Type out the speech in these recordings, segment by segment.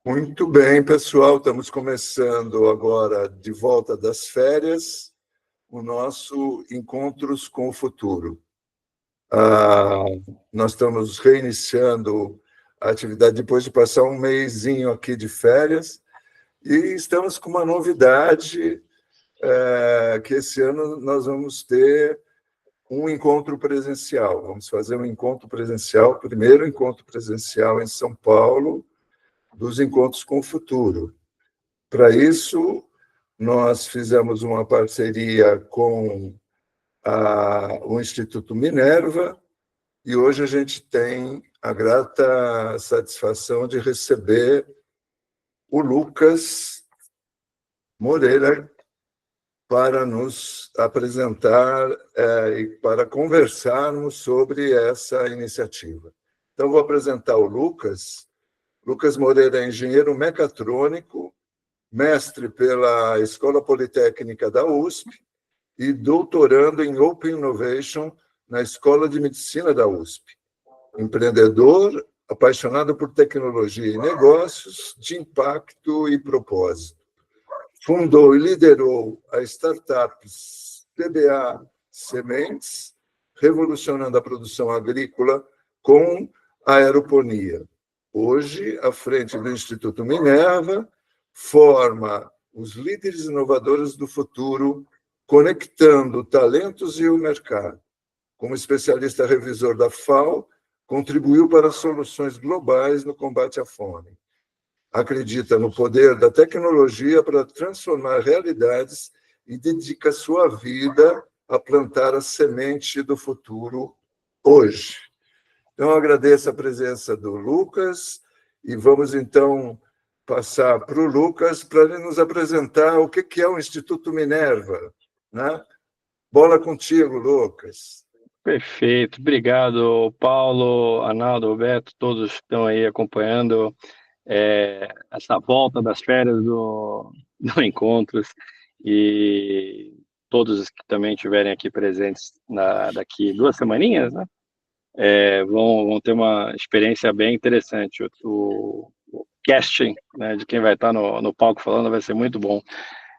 Muito bem, pessoal. Estamos começando agora, de volta das férias, o nosso Encontros com o Futuro. Nós estamos reiniciando a atividade depois de passar um mesinho aqui de férias e estamos com uma novidade, que esse ano nós vamos ter um encontro presencial. Vamos fazer um encontro presencial, primeiro encontro presencial em São Paulo, dos Encontros com o Futuro. Para isso, nós fizemos uma parceria com o Instituto Minerva e hoje a gente tem a grata satisfação de receber o Lucas Moreira para nos apresentar e para conversarmos sobre essa iniciativa. Então, vou apresentar o Lucas. Lucas Moreira é engenheiro mecatrônico, mestre pela Escola Politécnica da USP e doutorando em Open Innovation na Escola de Medicina da USP. Empreendedor, apaixonado por tecnologia e negócios de impacto e propósito. Fundou e liderou a startup PBA Sementes, revolucionando a produção agrícola com a aeroponia. Hoje, à frente do Instituto Minerva, forma os líderes inovadores do futuro, conectando talentos e o mercado. Como especialista revisor da FAO, contribuiu para soluções globais no combate à fome. Acredita no poder da tecnologia para transformar realidades e dedica sua vida a plantar a semente do futuro hoje. Então, eu agradeço a presença do Lucas e vamos, então, passar para o Lucas para ele nos apresentar o que é o Instituto Minerva, né? Bola contigo, Lucas. Perfeito. Obrigado, Paulo, Arnaldo, Roberto, todos estão aí acompanhando essa volta das férias do Encontros e todos os que também estiverem aqui presentes daqui 2 semaninhas, né? Vão ter uma experiência bem interessante. O casting, né, de quem vai estar no palco falando vai ser muito bom.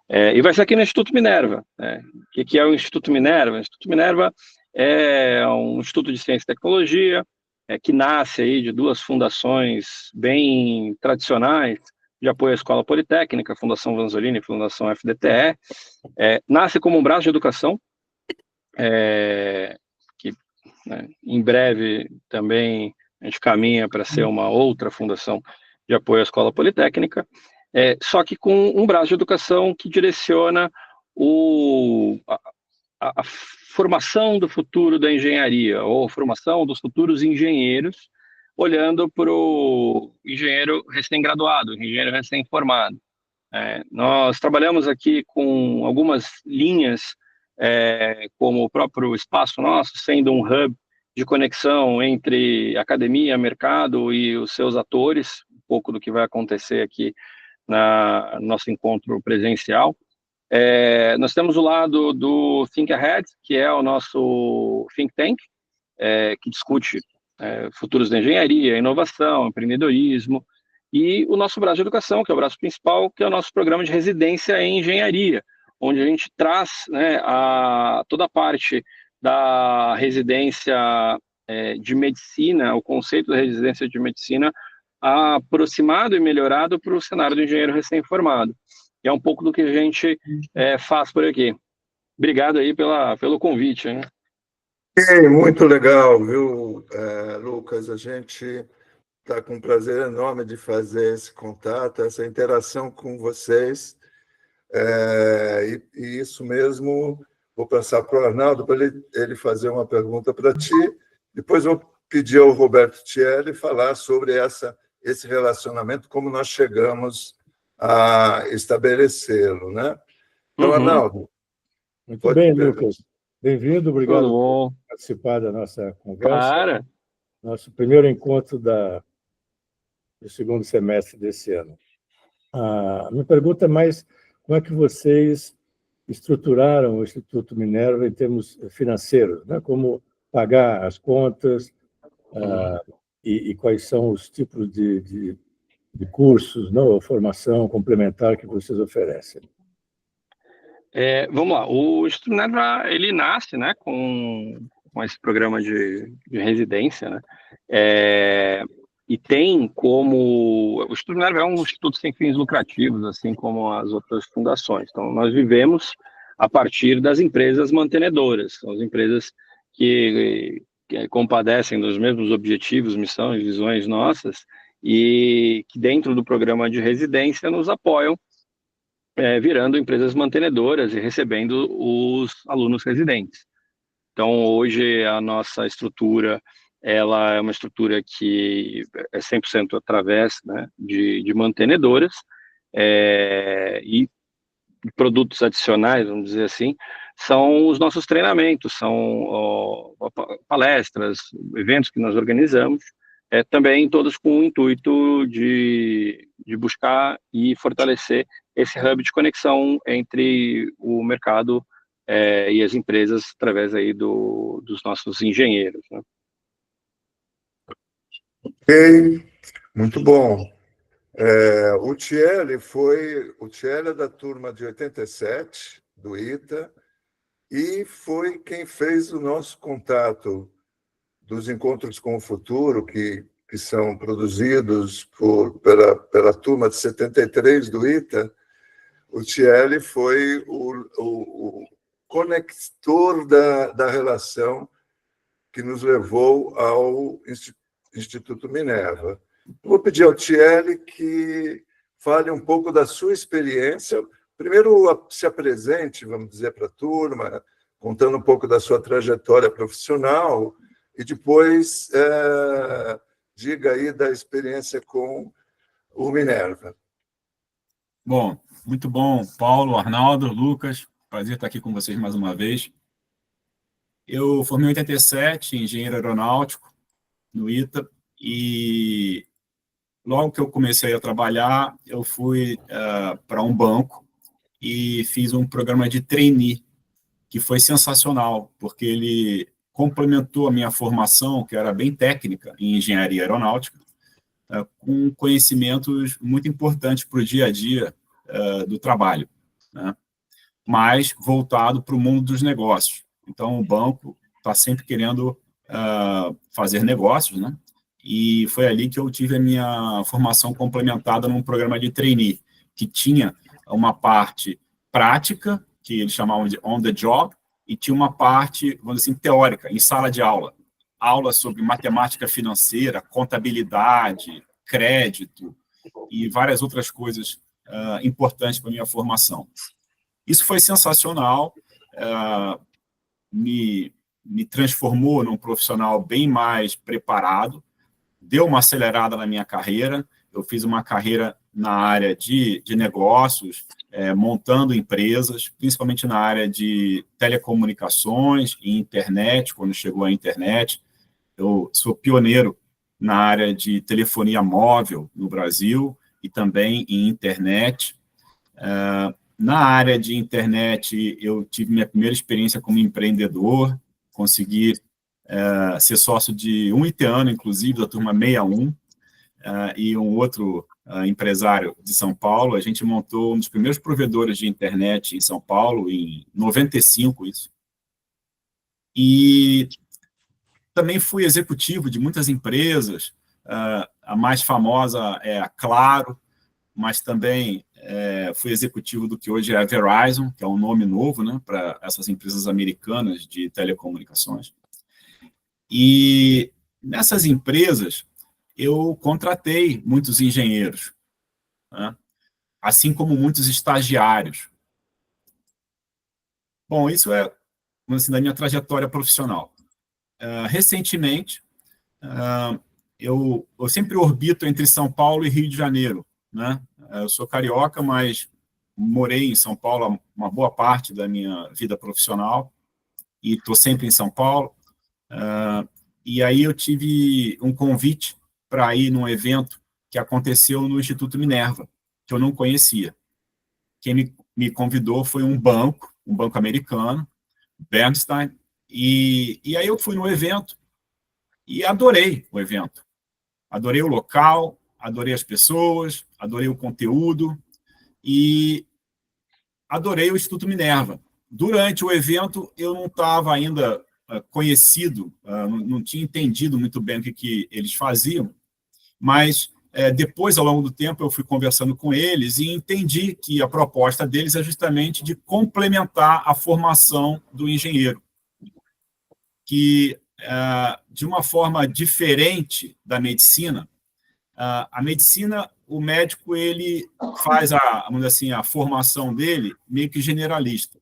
E vai ser aqui no Instituto Minerva. Né? O que é o Instituto Minerva? O Instituto Minerva é um instituto de ciência e tecnologia que nasce aí de 2 fundações bem tradicionais de apoio à Escola Politécnica, Fundação Vanzolini e Fundação FDTE. Nasce como um braço de educação, que, né, em breve também a gente caminha para ser uma outra fundação de apoio à Escola Politécnica, só que com um braço de educação que direciona a formação do futuro da engenharia, ou formação dos futuros engenheiros, olhando para o engenheiro recém-graduado, engenheiro recém-formado. Nós trabalhamos aqui com algumas linhas, como o próprio espaço nosso, sendo um hub de conexão entre academia, mercado e os seus atores, um pouco do que vai acontecer aqui no nosso encontro presencial. Nós temos o lado do Think Ahead, que é o nosso think tank, que discute futuros da engenharia, inovação, empreendedorismo, e o nosso braço de educação, que é o braço principal, que é o nosso programa de residência em engenharia, onde a gente traz, né, toda a parte da residência de medicina, o conceito da residência de medicina, aproximado e melhorado para o cenário do engenheiro recém-formado. E é um pouco do que a gente faz por aqui. Obrigado aí pelo convite, né? Muito legal, viu, Lucas? A gente está com um prazer enorme de fazer esse contato, essa interação com vocês. E isso mesmo, vou passar para o Arnaldo para ele fazer uma pergunta para ti. Depois vou pedir ao Roberto Thierry falar sobre esse relacionamento, como nós chegamos a estabelecê-lo, né? Então, Arnaldo. Muito bem, Lucas. Bem-vindo, obrigado por participar da nossa conversa. Claro. Nosso primeiro encontro do segundo semestre desse ano. A minha pergunta é mais como é que vocês estruturaram o Instituto Minerva em termos financeiros, né? Como pagar as contas e quais são os tipos de de cursos, não, formação complementar que vocês oferecem? Vamos lá, o Instituto Minerva, ele nasce, né, com esse programa de residência, né, e tem como... O Instituto Minerva é um instituto sem fins lucrativos, assim como as outras fundações. Então, nós vivemos a partir das empresas mantenedoras, são as empresas que compadecem dos mesmos objetivos, missões, visões nossas, e que dentro do programa de residência nos apoiam, virando empresas mantenedoras e recebendo os alunos residentes. Então, hoje, a nossa estrutura, ela é uma estrutura que é 100% através, né, de mantenedoras, e produtos adicionais, vamos dizer assim, são os nossos treinamentos, são palestras, eventos que nós organizamos, também todos com o intuito de buscar e fortalecer esse hub de conexão entre o mercado e as empresas através aí dos nossos engenheiros, né? Ok, muito bom. O Thierry é da turma de 87, do ITA, e foi quem fez o nosso contato dos encontros com o futuro, que são produzidos pela turma de 73 do ITA. O Thierry foi o conector da relação que nos levou ao Instituto Minerva. Vou pedir ao Thierry que fale um pouco da sua experiência. Primeiro, se apresente, vamos dizer, para a turma, contando um pouco da sua trajetória profissional, e depois diga aí da experiência com o Minerva. Bom, muito bom, Paulo, Arnaldo, Lucas, prazer estar aqui com vocês mais uma vez. Eu formei em 87, engenheiro aeronáutico, no ITA, e logo que eu comecei a trabalhar, eu fui para um banco e fiz um programa de trainee, que foi sensacional, porque ele complementou a minha formação, que era bem técnica em engenharia aeronáutica, com conhecimentos muito importantes para o dia a dia do trabalho, né? Mas voltado para o mundo dos negócios. Então, o banco está sempre querendo fazer negócios, né? E foi ali que eu tive a minha formação complementada num programa de trainee, que tinha uma parte prática, que eles chamavam de on the job, e tinha uma parte, vamos dizer assim, teórica, em sala de aula. Aulas sobre matemática financeira, contabilidade, crédito e várias outras coisas importantes para a minha formação. Isso foi sensacional, me transformou num profissional bem mais preparado, deu uma acelerada na minha carreira. Eu fiz uma carreira na área de negócios, montando empresas, principalmente na área de telecomunicações e internet, quando chegou a internet. Eu sou pioneiro na área de telefonia móvel no Brasil e também em internet. Na área de internet, eu tive minha primeira experiência como empreendedor, consegui ser sócio de um itiano, inclusive, da turma 61, e um outro empresário de São Paulo. A gente montou um dos primeiros provedores de internet em São Paulo, em 95, isso. E também fui executivo de muitas empresas, a mais famosa é a Claro, mas também fui executivo do que hoje é a Verizon, que é um nome novo, né, para essas empresas americanas de telecomunicações. E nessas empresas, eu contratei muitos engenheiros, né, assim como muitos estagiários. Bom, isso é assim, da minha trajetória profissional. Recentemente, eu sempre orbito entre São Paulo e Rio de Janeiro, né? Eu sou carioca, mas morei em São Paulo uma boa parte da minha vida profissional e estou sempre em São Paulo. E aí eu tive um convite para ir num evento que aconteceu no Instituto Minerva, que eu não conhecia. Quem me convidou foi um banco americano, Bernstein, e aí eu fui no evento e adorei o evento. Adorei o local, adorei as pessoas, adorei o conteúdo e adorei o Instituto Minerva. Durante o evento, eu não estava ainda conhecido, não tinha entendido muito bem o que eles faziam, mas depois, ao longo do tempo, eu fui conversando com eles e entendi que a proposta deles é justamente de complementar a formação do engenheiro, que, de uma forma diferente da medicina, a medicina, o médico, ele faz vamos dizer assim, a formação dele meio que generalista.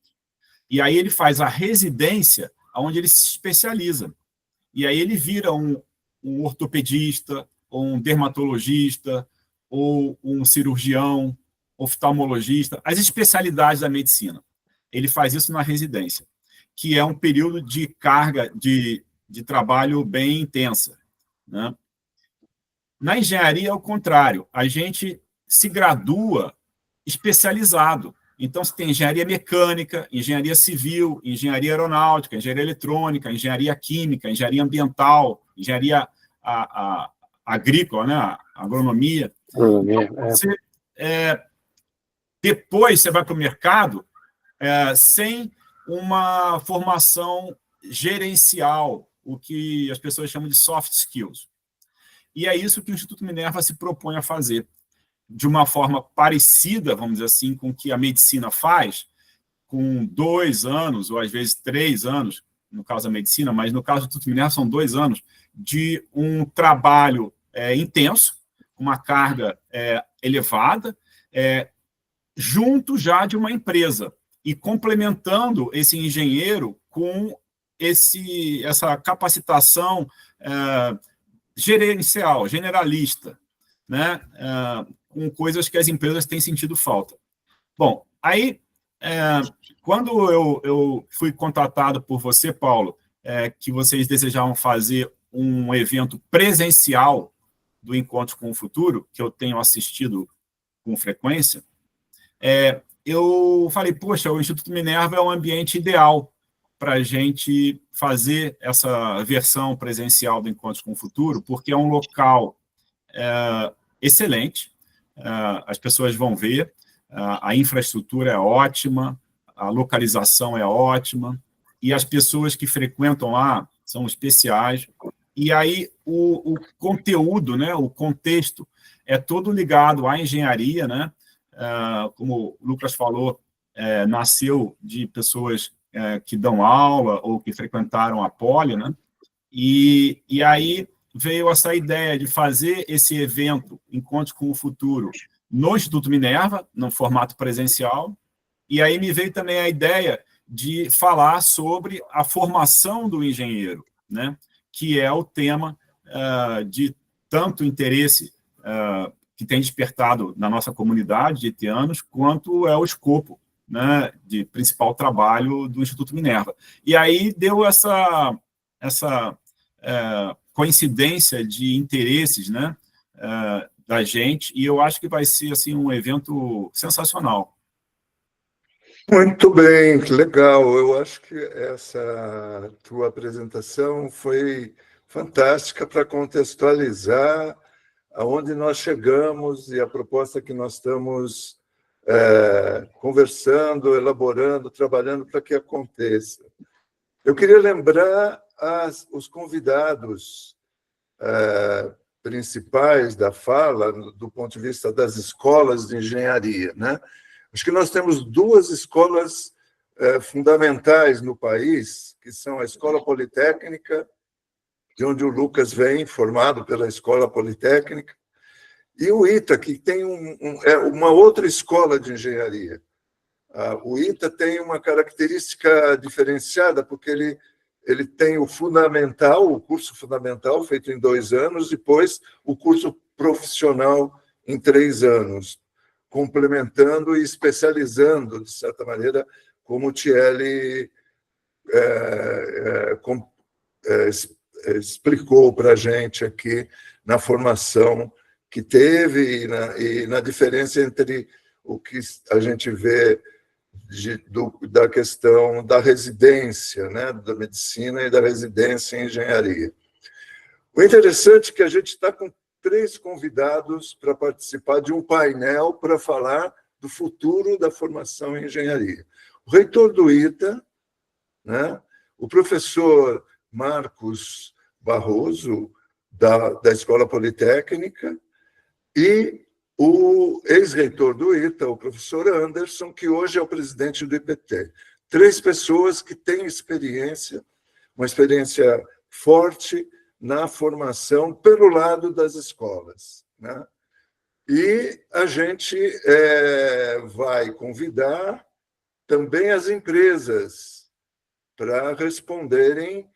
E aí ele faz a residência, onde ele se especializa. E aí ele vira um ortopedista, ou um dermatologista, ou um cirurgião, oftalmologista, as especialidades da medicina. Ele faz isso na residência, que é um período de carga de trabalho bem intensa, né? Na engenharia é o contrário, a gente se gradua especializado. Então, você tem engenharia mecânica, engenharia civil, engenharia aeronáutica, engenharia eletrônica, engenharia química, engenharia ambiental, engenharia agrícola, né? Agronomia. Depois você vai para o mercado sem uma formação gerencial, o que as pessoas chamam de soft skills. E é isso que o Instituto Minerva se propõe a fazer, de uma forma parecida, vamos dizer assim, com o que a medicina faz, com 2 anos, ou às vezes 3 anos, no caso da medicina, mas no caso do Instituto Minerva são 2 anos, de um trabalho intenso, uma carga elevada, junto já de uma empresa, e complementando esse engenheiro com essa capacitação gerencial, generalista, né? Com coisas que as empresas têm sentido falta. Bom, aí, quando eu fui contatado por você, Paulo, que vocês desejavam fazer um evento presencial do Encontro com o Futuro, que eu tenho assistido com frequência, eu falei, poxa, o Instituto Minerva é um ambiente ideal para a gente fazer essa versão presencial do Encontro com o Futuro, porque é um local excelente, as pessoas vão ver, a infraestrutura é ótima, a localização é ótima, e as pessoas que frequentam lá são especiais, e aí o conteúdo, né, o contexto, é todo ligado à engenharia, né? Como o Lucas falou, nasceu de pessoas que dão aula ou que frequentaram a Poli, né? E aí veio essa ideia de fazer esse evento, Encontro com o Futuro, no Instituto Minerva, no formato presencial, e aí me veio também a ideia de falar sobre a formação do engenheiro, né? Que é o tema de tanto interesse que tem despertado na nossa comunidade de itianos, quanto é o escopo, né, de principal trabalho do Instituto Minerva. E aí deu essa coincidência de interesses, né, da gente, e eu acho que vai ser assim, um evento sensacional. Muito bem, que legal. Eu acho que essa tua apresentação foi fantástica para contextualizar aonde nós chegamos e a proposta que nós estamos conversando, elaborando, trabalhando para que aconteça. Eu queria lembrar os convidados principais da fala, do ponto de vista das escolas de engenharia, né? Acho que nós temos 2 escolas fundamentais no país, que são a Escola Politécnica, de onde o Lucas vem, formado pela Escola Politécnica, e o ITA, que tem uma outra escola de engenharia. O ITA tem uma característica diferenciada, porque ele tem o fundamental, o curso fundamental, feito em 2 anos, depois o curso profissional em 3 anos, complementando e especializando, de certa maneira, como o Thiele explicou para a gente aqui na formação que teve e na diferença entre o que a gente vê da questão da residência, né, da medicina e da residência em engenharia. O interessante é que a gente está com 3 convidados para participar de um painel para falar do futuro da formação em engenharia. O reitor do ITA, né, o professor Marcos Barroso, da Escola Politécnica, e o ex-reitor do ITA, o professor Anderson, que hoje é o presidente do IPT. 3 pessoas que têm experiência, uma experiência forte na formação pelo lado das escolas, né? E a gente vai convidar também as empresas para responderem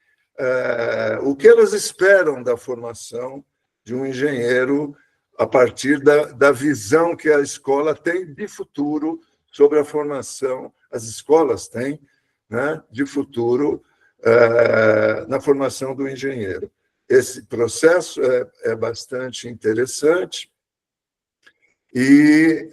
o que elas esperam da formação de um engenheiro a partir da visão que a escola tem de futuro sobre a formação, as escolas têm, né, de futuro na formação do engenheiro. Esse processo é bastante interessante e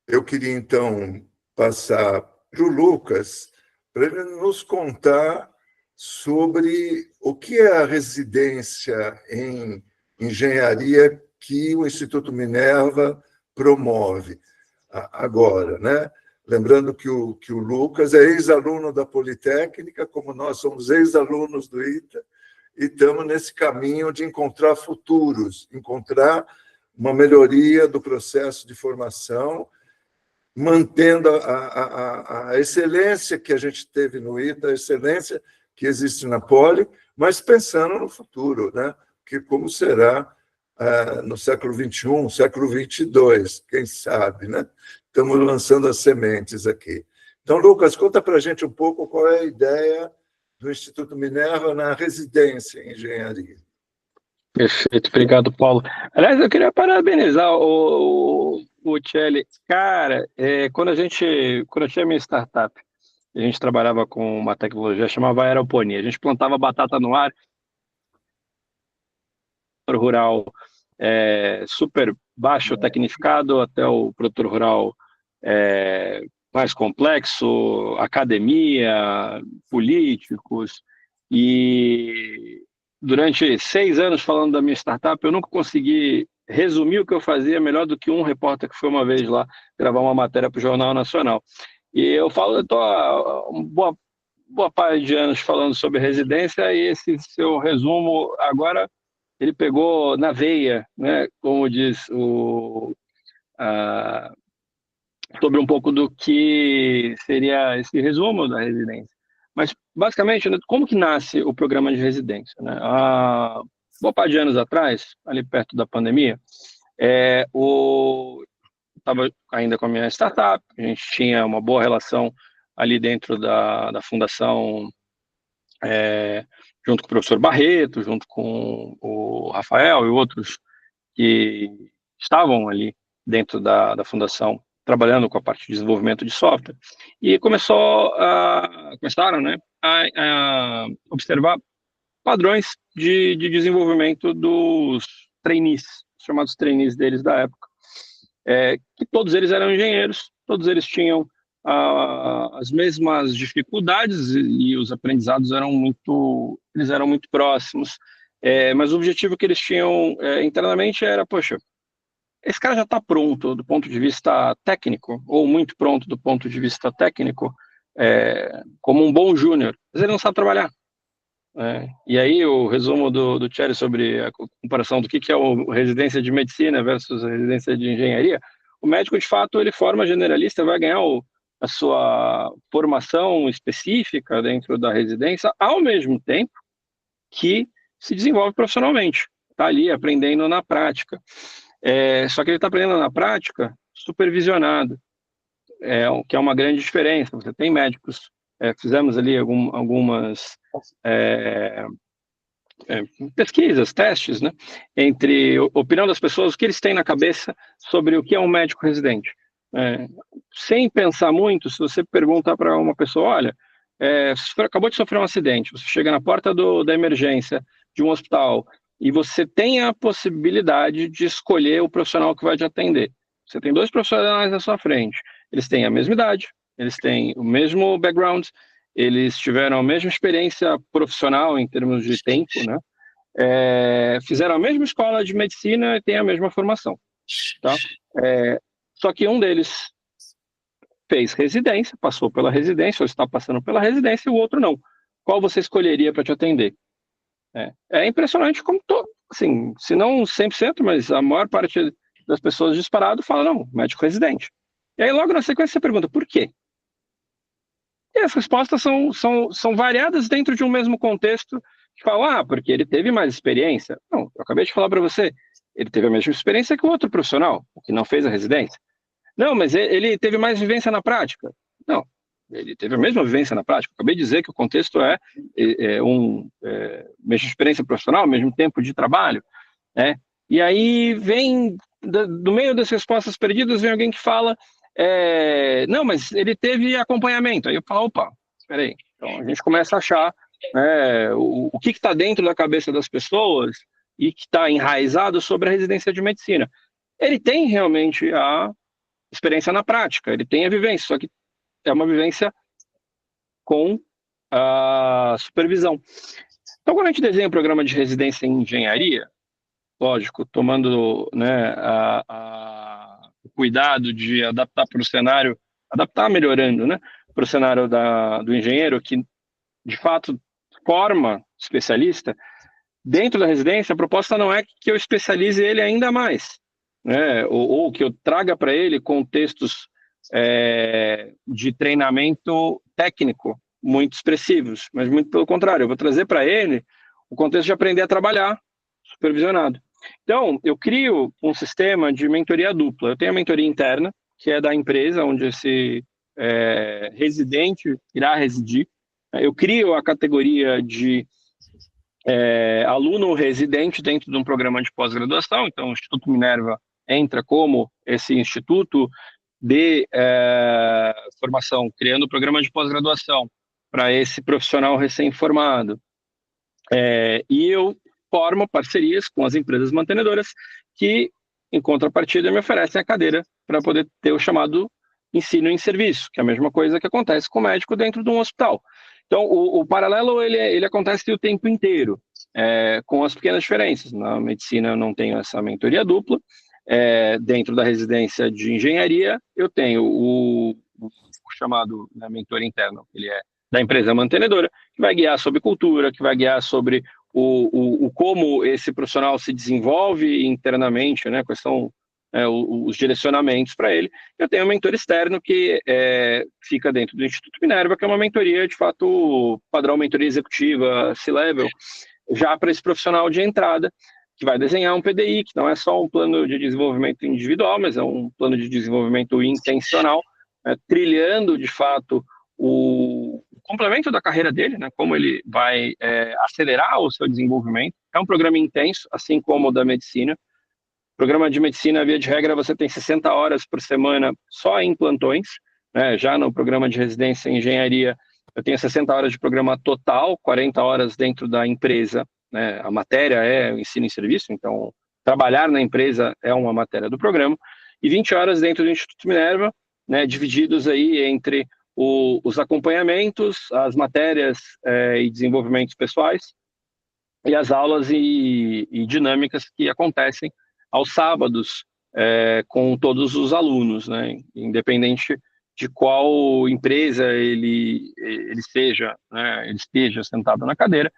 eu queria, então, passar para o Lucas para ele nos contar sobre o que é a residência em engenharia que o Instituto Minerva promove agora, né? Lembrando que o Lucas é ex-aluno da Politécnica, como nós somos ex-alunos do ITA, e estamos nesse caminho de encontrar futuros, encontrar uma melhoria do processo de formação, mantendo a excelência que a gente teve no ITA, a excelência que existe na Poli, mas pensando no futuro, né? Que como será no século XXI, século XXII, quem sabe, né? Estamos lançando as sementes aqui. Então, Lucas, conta para a gente um pouco qual é a ideia do Instituto Minerva na residência em engenharia. Perfeito, obrigado, Paulo. Aliás, eu queria parabenizar o Tchely. Cara, quando eu tinha minha startup, a gente trabalhava com uma tecnologia chamada aeroponia. A gente plantava batata no ar, rural super baixo tecnificado até o produtor rural mais complexo, academia, políticos. E durante 6 anos falando da minha startup, eu nunca consegui resumir o que eu fazia melhor do que um repórter que foi uma vez lá gravar uma matéria para o Jornal Nacional. E eu estou boa parte de anos falando sobre residência, e esse seu resumo agora ele pegou na veia, né, como diz sobre um pouco do que seria esse resumo da residência. Mas, basicamente, como que nasce o programa de residência, né? Há boa parte de anos atrás, ali perto da pandemia, estava ainda com a minha startup, a gente tinha uma boa relação ali dentro da fundação, junto com o professor Barreto, junto com o Rafael e outros que estavam ali dentro da fundação, trabalhando com a parte de desenvolvimento de software, e começaram, né, a observar padrões de desenvolvimento dos trainees, chamados trainees deles da época, que todos eles eram engenheiros, todos eles tinham as mesmas dificuldades e os aprendizados eram muito próximos, mas o objetivo que eles tinham internamente era, poxa, esse cara já está pronto do ponto de vista técnico, ou muito pronto do ponto de vista técnico, como um bom júnior, mas ele não sabe trabalhar. E aí o resumo do Tchely sobre a comparação do que é a residência de medicina versus a residência de engenharia, o médico, de fato, ele forma generalista, vai ganhar a sua formação específica dentro da residência, ao mesmo tempo que se desenvolve profissionalmente, está ali aprendendo na prática. Só que ele está aprendendo na prática supervisionado, que é uma grande diferença. Você tem médicos, fizemos ali algumas pesquisas, testes, né, entre a opinião das pessoas, o que eles têm na cabeça sobre o que é um médico residente. Sem pensar muito, se você perguntar para uma pessoa, olha, você acabou de sofrer um acidente, você chega na porta da emergência de um hospital e você tem a possibilidade de escolher o profissional que vai te atender. Você tem 2 profissionais na sua frente, eles têm a mesma idade, eles têm o mesmo background, eles tiveram a mesma experiência profissional em termos de tempo, né? fizeram a mesma escola de medicina e têm a mesma formação. Tá? Só que um deles fez residência, passou pela residência, ou está passando pela residência, e o outro não. Qual você escolheria para te atender? É impressionante como assim, se não 100%, mas a maior parte das pessoas disparado fala, não, médico residente. E aí logo na sequência você pergunta, por quê? E as respostas são variadas dentro de um mesmo contexto, que fala, porque ele teve mais experiência. Não, eu acabei de falar para você, ele teve a mesma experiência que o outro profissional, que não fez a residência. Não, mas ele teve mais vivência na prática. Não, ele teve a mesma vivência na prática. Acabei de dizer que o contexto mesma experiência profissional, mesmo tempo de trabalho, né? E aí vem, do meio das respostas perdidas, vem alguém que fala, não, mas ele teve acompanhamento. Aí eu falo, opa, espera aí. Então a gente começa a achar o que está dentro da cabeça das pessoas e que está enraizado sobre a residência de medicina. Ele tem realmente a experiência na prática, ele tem a vivência, só que é uma vivência com a supervisão. Então, quando a gente desenha um programa de residência em engenharia, lógico, tomando o cuidado de adaptar para o cenário, adaptar melhorando, né, para o cenário do engenheiro, que de fato forma especialista, dentro da residência, a proposta não é que eu especialize ele ainda mais, né, ou que eu traga para ele contextos de treinamento técnico muito expressivos, mas muito pelo contrário, eu vou trazer para ele o contexto de aprender a trabalhar supervisionado. Então, eu crio um sistema de mentoria dupla. Eu tenho a mentoria interna, que é da empresa onde esse residente irá residir. Eu crio a categoria de aluno residente dentro de um programa de pós-graduação. Então, o Instituto Minerva entra como esse instituto de formação, criando o programa de pós-graduação para esse profissional recém-formado. E eu formo parcerias com as empresas mantenedoras que, em contrapartida, me oferecem a cadeira para poder ter o chamado ensino em serviço, que é a mesma coisa que acontece com o médico dentro de um hospital. Então, o paralelo ele acontece o tempo inteiro, com as pequenas diferenças. Na medicina eu não tenho essa mentoria dupla, dentro da residência de engenharia eu tenho o chamado mentor interno, ele é da empresa mantenedora, que vai guiar sobre cultura, que vai guiar sobre como esse profissional se desenvolve internamente, né, quais são os direcionamentos para ele. Eu tenho um mentor externo que fica dentro do Instituto Minerva, que é uma mentoria, de fato, padrão mentoria executiva, C-Level, já para esse profissional de entrada, que vai desenhar um PDI, que não é só um plano de desenvolvimento individual, mas é um plano de desenvolvimento intencional, trilhando, de fato, o complemento da carreira dele, né, como ele vai acelerar o seu desenvolvimento. É um programa intenso, assim como o da medicina. Programa de medicina, via de regra, você tem 60 horas por semana só em plantões, né? Já no programa de residência em engenharia, eu tenho 60 horas de programa total, 40 horas dentro da empresa, né? A matéria é o ensino em serviço, então trabalhar na empresa é uma matéria do programa, e 20 horas dentro do Instituto Minerva, né? Divididos aí entre os acompanhamentos, as matérias e desenvolvimentos pessoais, e as aulas e dinâmicas que acontecem aos sábados com todos os alunos, né? Independente de qual empresa ele esteja, né? Ele esteja sentado na cadeira,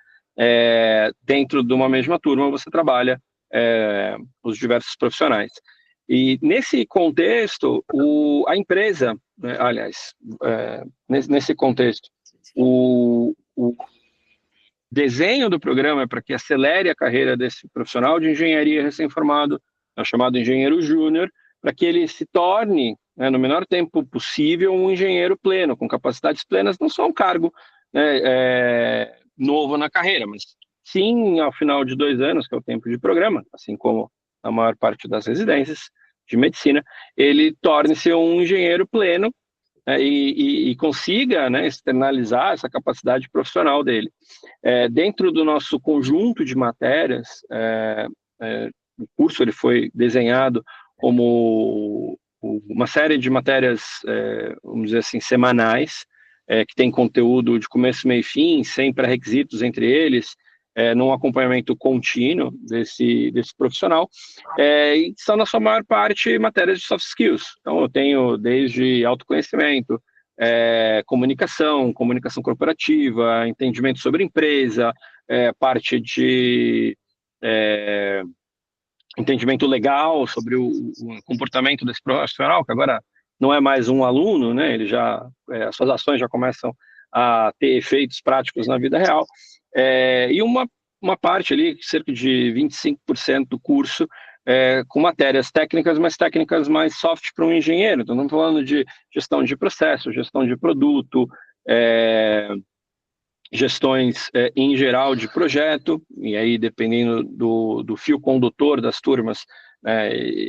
dentro de uma mesma turma você trabalha os diversos profissionais. E nesse contexto, a empresa, né, aliás, nesse contexto, o desenho do programa é para que acelere a carreira desse profissional de engenharia recém-formado, chamado engenheiro júnior, para que ele se torne, né, no menor tempo possível, um engenheiro pleno, com capacidades plenas, não só um cargo novo na carreira, mas sim, ao final de 2 anos, que é o tempo de programa, assim como a maior parte das residências de medicina, ele torne-se um engenheiro pleno e consiga, né, externalizar essa capacidade profissional dele. Dentro do nosso conjunto de matérias, o curso ele foi desenhado como uma série de matérias, vamos dizer assim, semanais, que tem conteúdo de começo, meio e fim, sem pré-requisitos entre eles, num acompanhamento contínuo desse profissional, e são, na sua maior parte, matérias de soft skills. Então, eu tenho desde autoconhecimento, comunicação corporativa, entendimento sobre empresa, parte de entendimento legal sobre o comportamento desse profissional, que agora não é mais um aluno, né? Ele já, as suas ações já começam a ter efeitos práticos na vida real. E uma parte ali, cerca de 25% do curso, com matérias técnicas, mas técnicas mais soft para um engenheiro. Então, estamos falando de gestão de processo, gestão de produto, gestões em geral de projeto, e aí dependendo do fio condutor das turmas,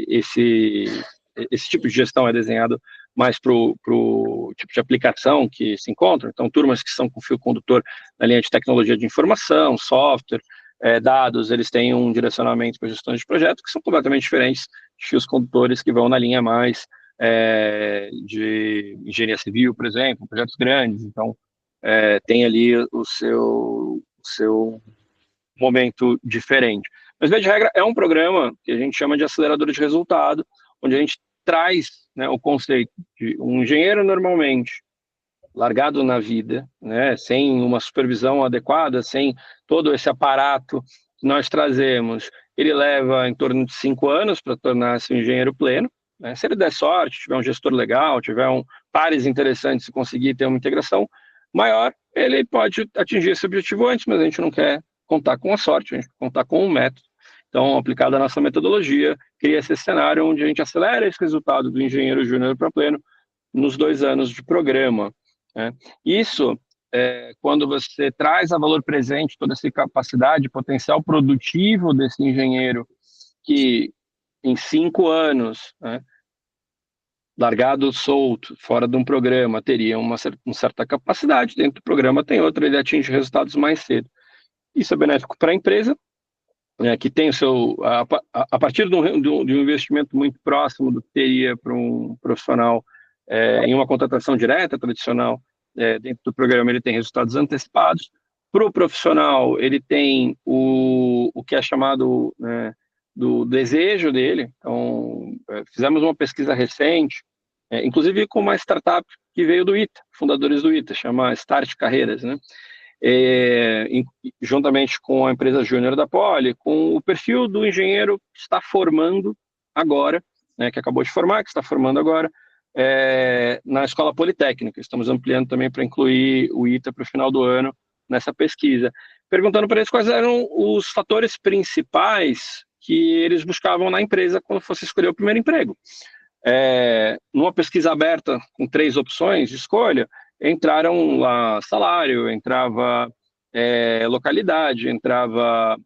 esse tipo de gestão é desenhado mais para o tipo de aplicação que se encontra. Então, turmas que são com fio condutor na linha de tecnologia de informação, software, dados, eles têm um direcionamento para gestão de projetos que são completamente diferentes de fios condutores que vão na linha mais de engenharia civil, por exemplo, projetos grandes. Então, tem ali o seu momento diferente. Mas, via de regra, é um programa que a gente chama de acelerador de resultado, onde a gente traz, né, o conceito de um engenheiro normalmente largado na vida, né, sem uma supervisão adequada, sem todo esse aparato que nós trazemos. Ele leva em torno de 5 anos para tornar-se um engenheiro pleno, né? Se ele der sorte, tiver um gestor legal, tiver pares interessantes e conseguir ter uma integração maior, ele pode atingir esse objetivo antes, mas a gente não quer contar com a sorte, a gente quer contar com um método. Então, aplicada a nossa metodologia, cria esse cenário onde a gente acelera esse resultado do engenheiro júnior para pleno nos 2 anos de programa, né? Isso, quando você traz a valor presente toda essa capacidade, potencial produtivo desse engenheiro, que em 5 anos, né, largado solto, fora de um programa, teria uma certa capacidade, dentro do programa tem outra, ele atinge resultados mais cedo. Isso é benéfico para a empresa, que tem o seu, a partir de um investimento muito próximo do que teria para um profissional em uma contratação direta, tradicional, dentro do programa ele tem resultados antecipados. Para o profissional, ele tem o que é chamado, né, do desejo dele. Então, fizemos uma pesquisa recente, inclusive com uma startup que veio do ITA, fundadores do ITA, chama Start Carreiras, né? Juntamente com a empresa júnior da Poli, com o perfil do engenheiro que está formando agora, né, que acabou de formar, que está formando agora, na Escola Politécnica. Estamos ampliando também para incluir o ITA para o final do ano nessa pesquisa, perguntando para eles quais eram os fatores principais que eles buscavam na empresa quando fosse escolher o primeiro emprego. Numa pesquisa aberta com 3 opções de escolha, entraram lá salário, entrava localidade, entrava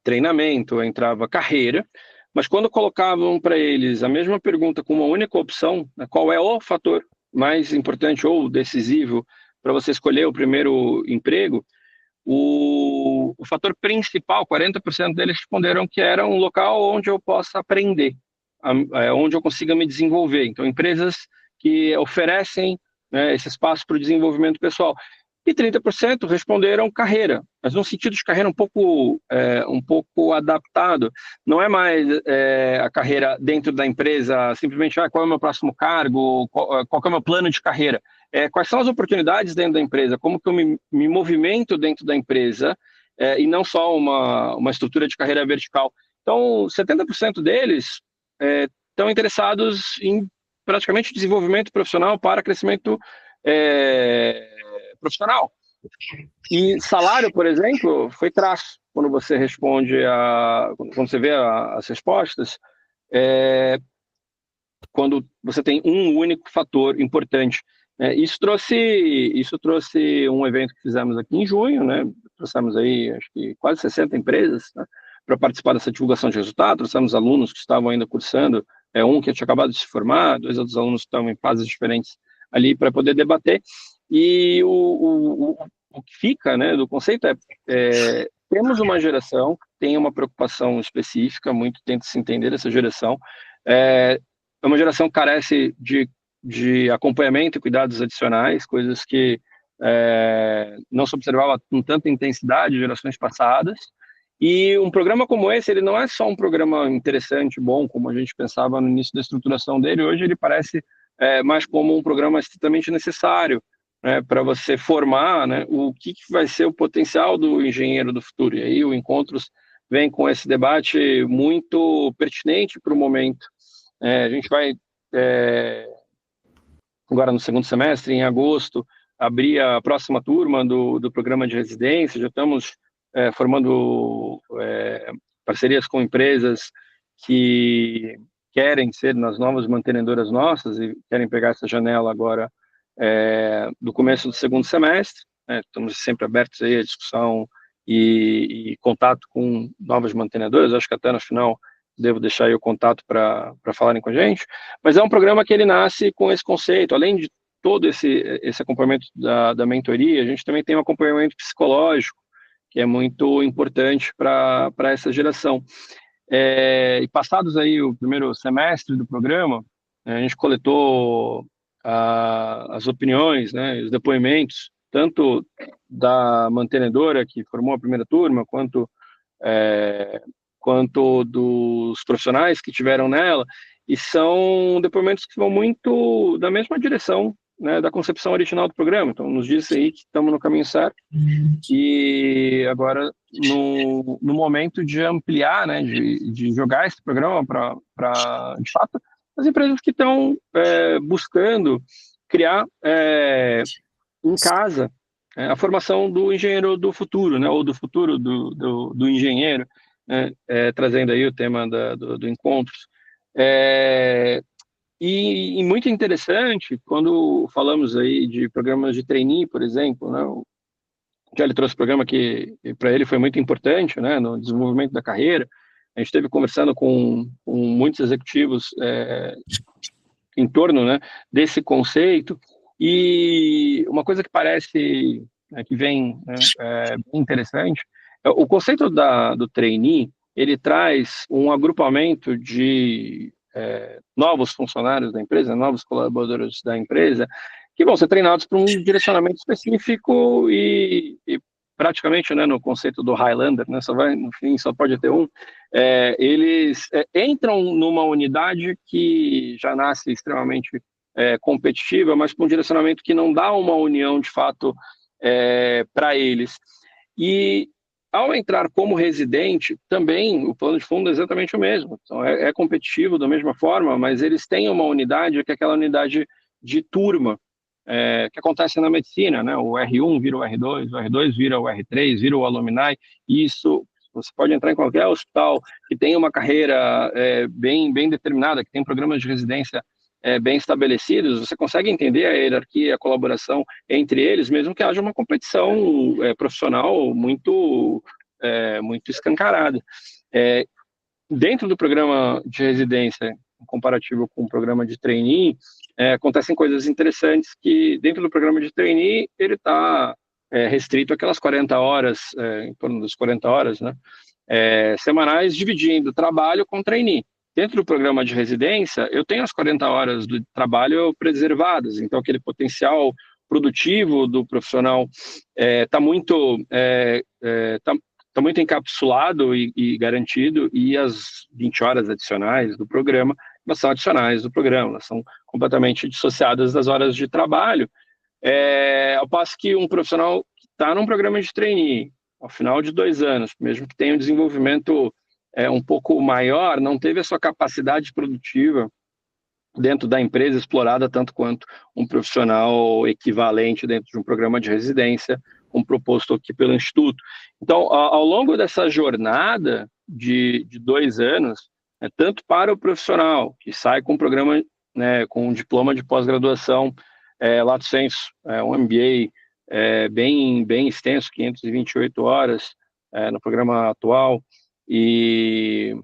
treinamento, entrava carreira, mas quando colocavam para eles a mesma pergunta com uma única opção, né, qual é o fator mais importante ou decisivo para você escolher o primeiro emprego, o fator principal, 40% deles responderam que era um local onde eu possa aprender, onde eu consiga me desenvolver. Então, empresas que oferecem, né, esse espaço para o desenvolvimento pessoal. E 30% responderam carreira, mas num sentido de carreira um pouco adaptado. Não é mais a carreira dentro da empresa, simplesmente qual é o meu próximo cargo, qual é o meu plano de carreira. Quais são as oportunidades dentro da empresa, como que eu me movimento dentro da empresa, e não só uma estrutura de carreira vertical. Então, 70% deles estão interessados em praticamente desenvolvimento profissional para crescimento profissional. E salário, por exemplo, foi traço. Quando você responde quando você vê as respostas, quando você tem um único fator importante. Isso trouxe um evento que fizemos aqui em junho, né? Trouxemos aí, acho que quase 60 empresas, né, para participar dessa divulgação de resultados. Trouxemos alunos que estavam ainda cursando, um que tinha acabado de se formar, 2 outros alunos que estavam em fases diferentes ali para poder debater. E o que fica, né, do conceito temos uma geração que tem uma preocupação específica, muito tenta se entender essa geração. É uma geração que carece de acompanhamento e cuidados adicionais, coisas que não se observava com tanta intensidade gerações passadas. E um programa como esse, ele não é só um programa interessante, bom, como a gente pensava no início da estruturação dele. Hoje ele parece mais como um programa estritamente necessário, né, para você formar, né, o que vai ser o potencial do engenheiro do futuro. E aí o Encontros vem com esse debate muito pertinente para o momento. A gente vai, agora no segundo semestre, em agosto, abrir a próxima turma do programa de residência. Já estamos formando parcerias com empresas que querem ser nas novas mantenedoras nossas e querem pegar essa janela agora do começo do segundo semestre. Estamos sempre abertos aí à discussão e contato com novas mantenedoras. Acho que até no final devo deixar aí o contato para falarem com a gente. Mas é um programa que ele nasce com esse conceito. Além de todo esse acompanhamento da mentoria, a gente também tem um acompanhamento psicológico, que é muito importante para essa geração. E passados aí o primeiro semestre do programa, a gente coletou as opiniões, né, os depoimentos, tanto da mantenedora que formou a primeira turma, quanto dos profissionais que tiveram nela, e são depoimentos que vão muito da mesma direção, né, da concepção original do programa. Então, nos diz aí que estamos no caminho certo, e agora, no momento de ampliar, né, de jogar esse programa para, de fato, as empresas que estão buscando criar em casa a formação do engenheiro do futuro, né, ou do futuro do engenheiro, né, trazendo aí o tema do Encontros. E muito interessante, quando falamos aí de programas de trainee, por exemplo, né, já ele trouxe um programa que para ele foi muito importante, né, no desenvolvimento da carreira. A gente esteve conversando com muitos executivos em torno, né, desse conceito, e uma coisa que parece que vem bem interessante, o conceito do trainee, ele traz um agrupamento de novos funcionários da empresa, novos colaboradores da empresa, que vão ser treinados para um direcionamento específico e praticamente, né, no conceito do Highlander, né, no fim só pode ter um. Eles entram numa unidade que já nasce extremamente competitiva, mas com um direcionamento que não dá uma união de fato para eles. E ao entrar como residente, também o plano de fundo é exatamente o mesmo. Então, é competitivo da mesma forma, mas eles têm uma unidade que é aquela unidade de turma, que acontece na medicina, né? O R1 vira o R2, o R2 vira o R3, vira o alumni. Isso, você pode entrar em qualquer hospital que tem uma carreira bem determinada, que tem programas de residência bem estabelecidos, você consegue entender a hierarquia, a colaboração entre eles, mesmo que haja uma competição profissional muito escancarada. Dentro do programa de residência, em comparativo com o programa de trainee, acontecem coisas interessantes que, dentro do programa de trainee, ele está restrito àquelas 40 horas, em torno das 40 horas, né, semanais, dividindo trabalho com trainee. Dentro do programa de residência, eu tenho as 40 horas de trabalho preservadas, então aquele potencial produtivo do profissional está muito encapsulado e garantido, e as 20 horas adicionais do programa, elas são adicionais do programa, elas são completamente dissociadas das horas de trabalho, ao passo que um profissional que está num programa de trainee, ao final de 2 anos, mesmo que tenha um desenvolvimento um pouco maior, não teve a sua capacidade produtiva dentro da empresa explorada tanto quanto um profissional equivalente dentro de um programa de residência, como proposto aqui pelo Instituto. Então, ao longo dessa jornada de 2 anos, tanto para o profissional que sai com um programa, né, com um diploma de pós-graduação, lato sensu, um MBA bem extenso, 528 horas no programa atual, e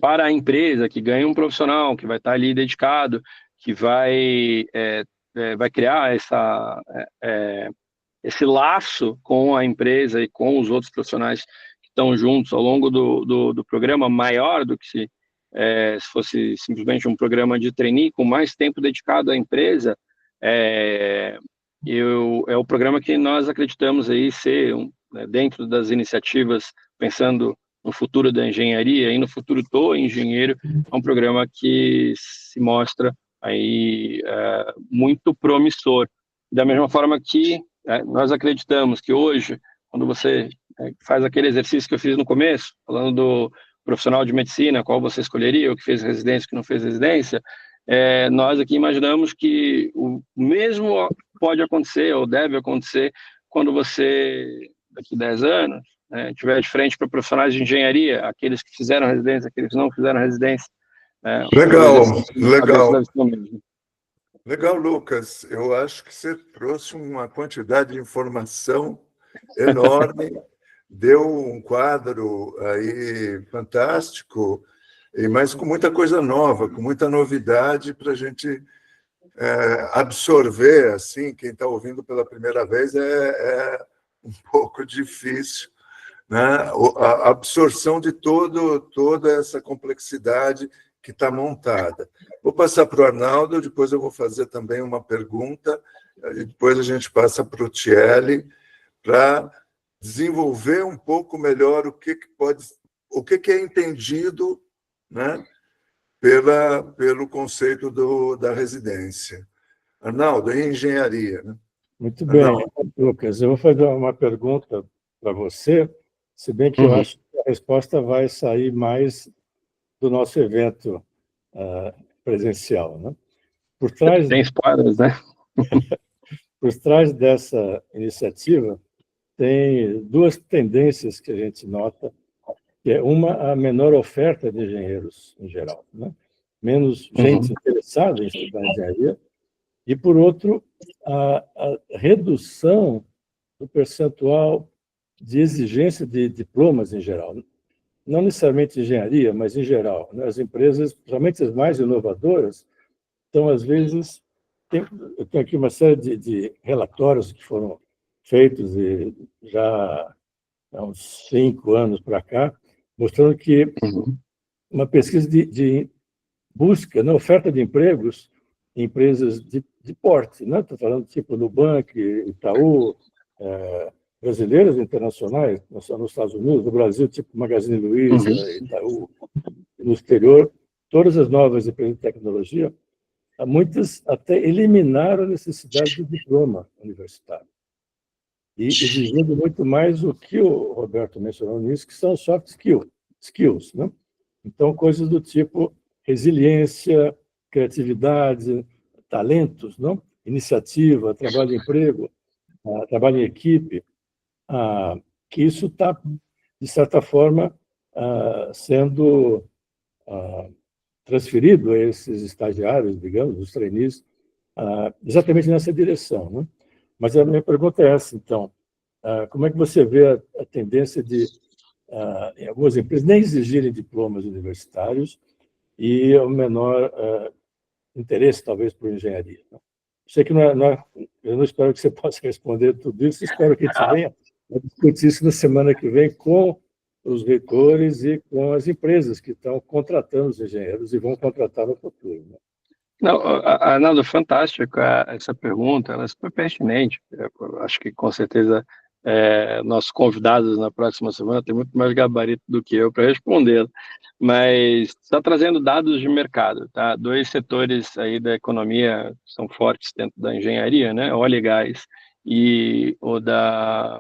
para a empresa que ganha um profissional que vai estar ali dedicado, que vai criar esse laço com a empresa e com os outros profissionais que estão juntos ao longo do programa, maior do que se fosse simplesmente um programa de trainee, com mais tempo dedicado à empresa, é o programa que nós acreditamos aí ser, dentro das iniciativas, pensando no futuro da engenharia e no futuro do engenheiro, é um programa que se mostra aí muito promissor. Da mesma forma que nós acreditamos que hoje, quando você faz aquele exercício que eu fiz no começo, falando do profissional de medicina, qual você escolheria, o que fez residência, o que não fez residência, nós aqui imaginamos que o mesmo pode acontecer ou deve acontecer quando você, daqui a 10 anos, tiver de frente para profissionais de engenharia, aqueles que fizeram residência, aqueles que não fizeram residência. Legal, legal. Mesmo. Legal, Lucas. Eu acho que você trouxe uma quantidade de informação enorme, deu um quadro aí fantástico, mas com muita coisa nova, com muita novidade para a gente absorver. Assim, quem está ouvindo pela primeira vez é um pouco difícil, né? A absorção de toda essa complexidade que está montada. Vou passar para o Arnaldo, depois eu vou fazer também uma pergunta, e depois a gente passa para o Thierry, para desenvolver um pouco melhor o que é entendido, né, pelo conceito da residência. Arnaldo, em engenharia. Né? Muito bem, Arnaldo. Lucas. Eu vou fazer uma pergunta para você, se bem que eu acho que a resposta vai sair mais do nosso evento presencial. Né? Tem spoilers, né? Por trás dessa iniciativa, tem duas tendências que a gente nota, que é uma, a menor oferta de engenheiros em geral, né? Menos gente interessada em estudar engenharia, e, por outro, a redução do percentual de exigência de diplomas em geral. Não necessariamente engenharia, mas em geral. Né? As empresas, principalmente as mais inovadoras, então, às vezes, eu tenho aqui uma série de relatórios que foram feitos e já há uns 5 anos para cá, mostrando que uma pesquisa de busca, na oferta de empregos em empresas de porte, né? Estou falando tipo Nubank, Itaú, brasileiras internacionais, nos Estados Unidos, no Brasil, tipo Magazine Luiza, Itaú, no exterior, todas as novas empresas de tecnologia, muitas até eliminaram a necessidade do diploma universitário. E exigindo muito mais o que o Roberto mencionou nisso, que são soft skills, né? Então, coisas do tipo resiliência, criatividade, talentos, não? Iniciativa, trabalho de emprego, trabalho em equipe, que isso está, de certa forma, sendo transferido a esses estagiários, digamos, os trainees, exatamente nessa direção. Né? Mas a minha pergunta é essa, então, como é que você vê a tendência de, em algumas empresas, nem exigirem diplomas universitários e o menor interesse, talvez, por engenharia? Né? Sei que eu não espero que você possa responder tudo isso, espero que a gente venha discutir isso na semana que vem com os reitores e com as empresas que estão contratando os engenheiros e vão contratar no futuro. Né? Não, Arnaldo, fantástico essa pergunta, ela é super pertinente. Eu acho que, com certeza, nossos convidados na próxima semana têm muito mais gabarito do que eu para responder. Mas está trazendo dados de mercado, tá? 2 setores aí da economia são fortes dentro da engenharia, né? Óleo e gás e o da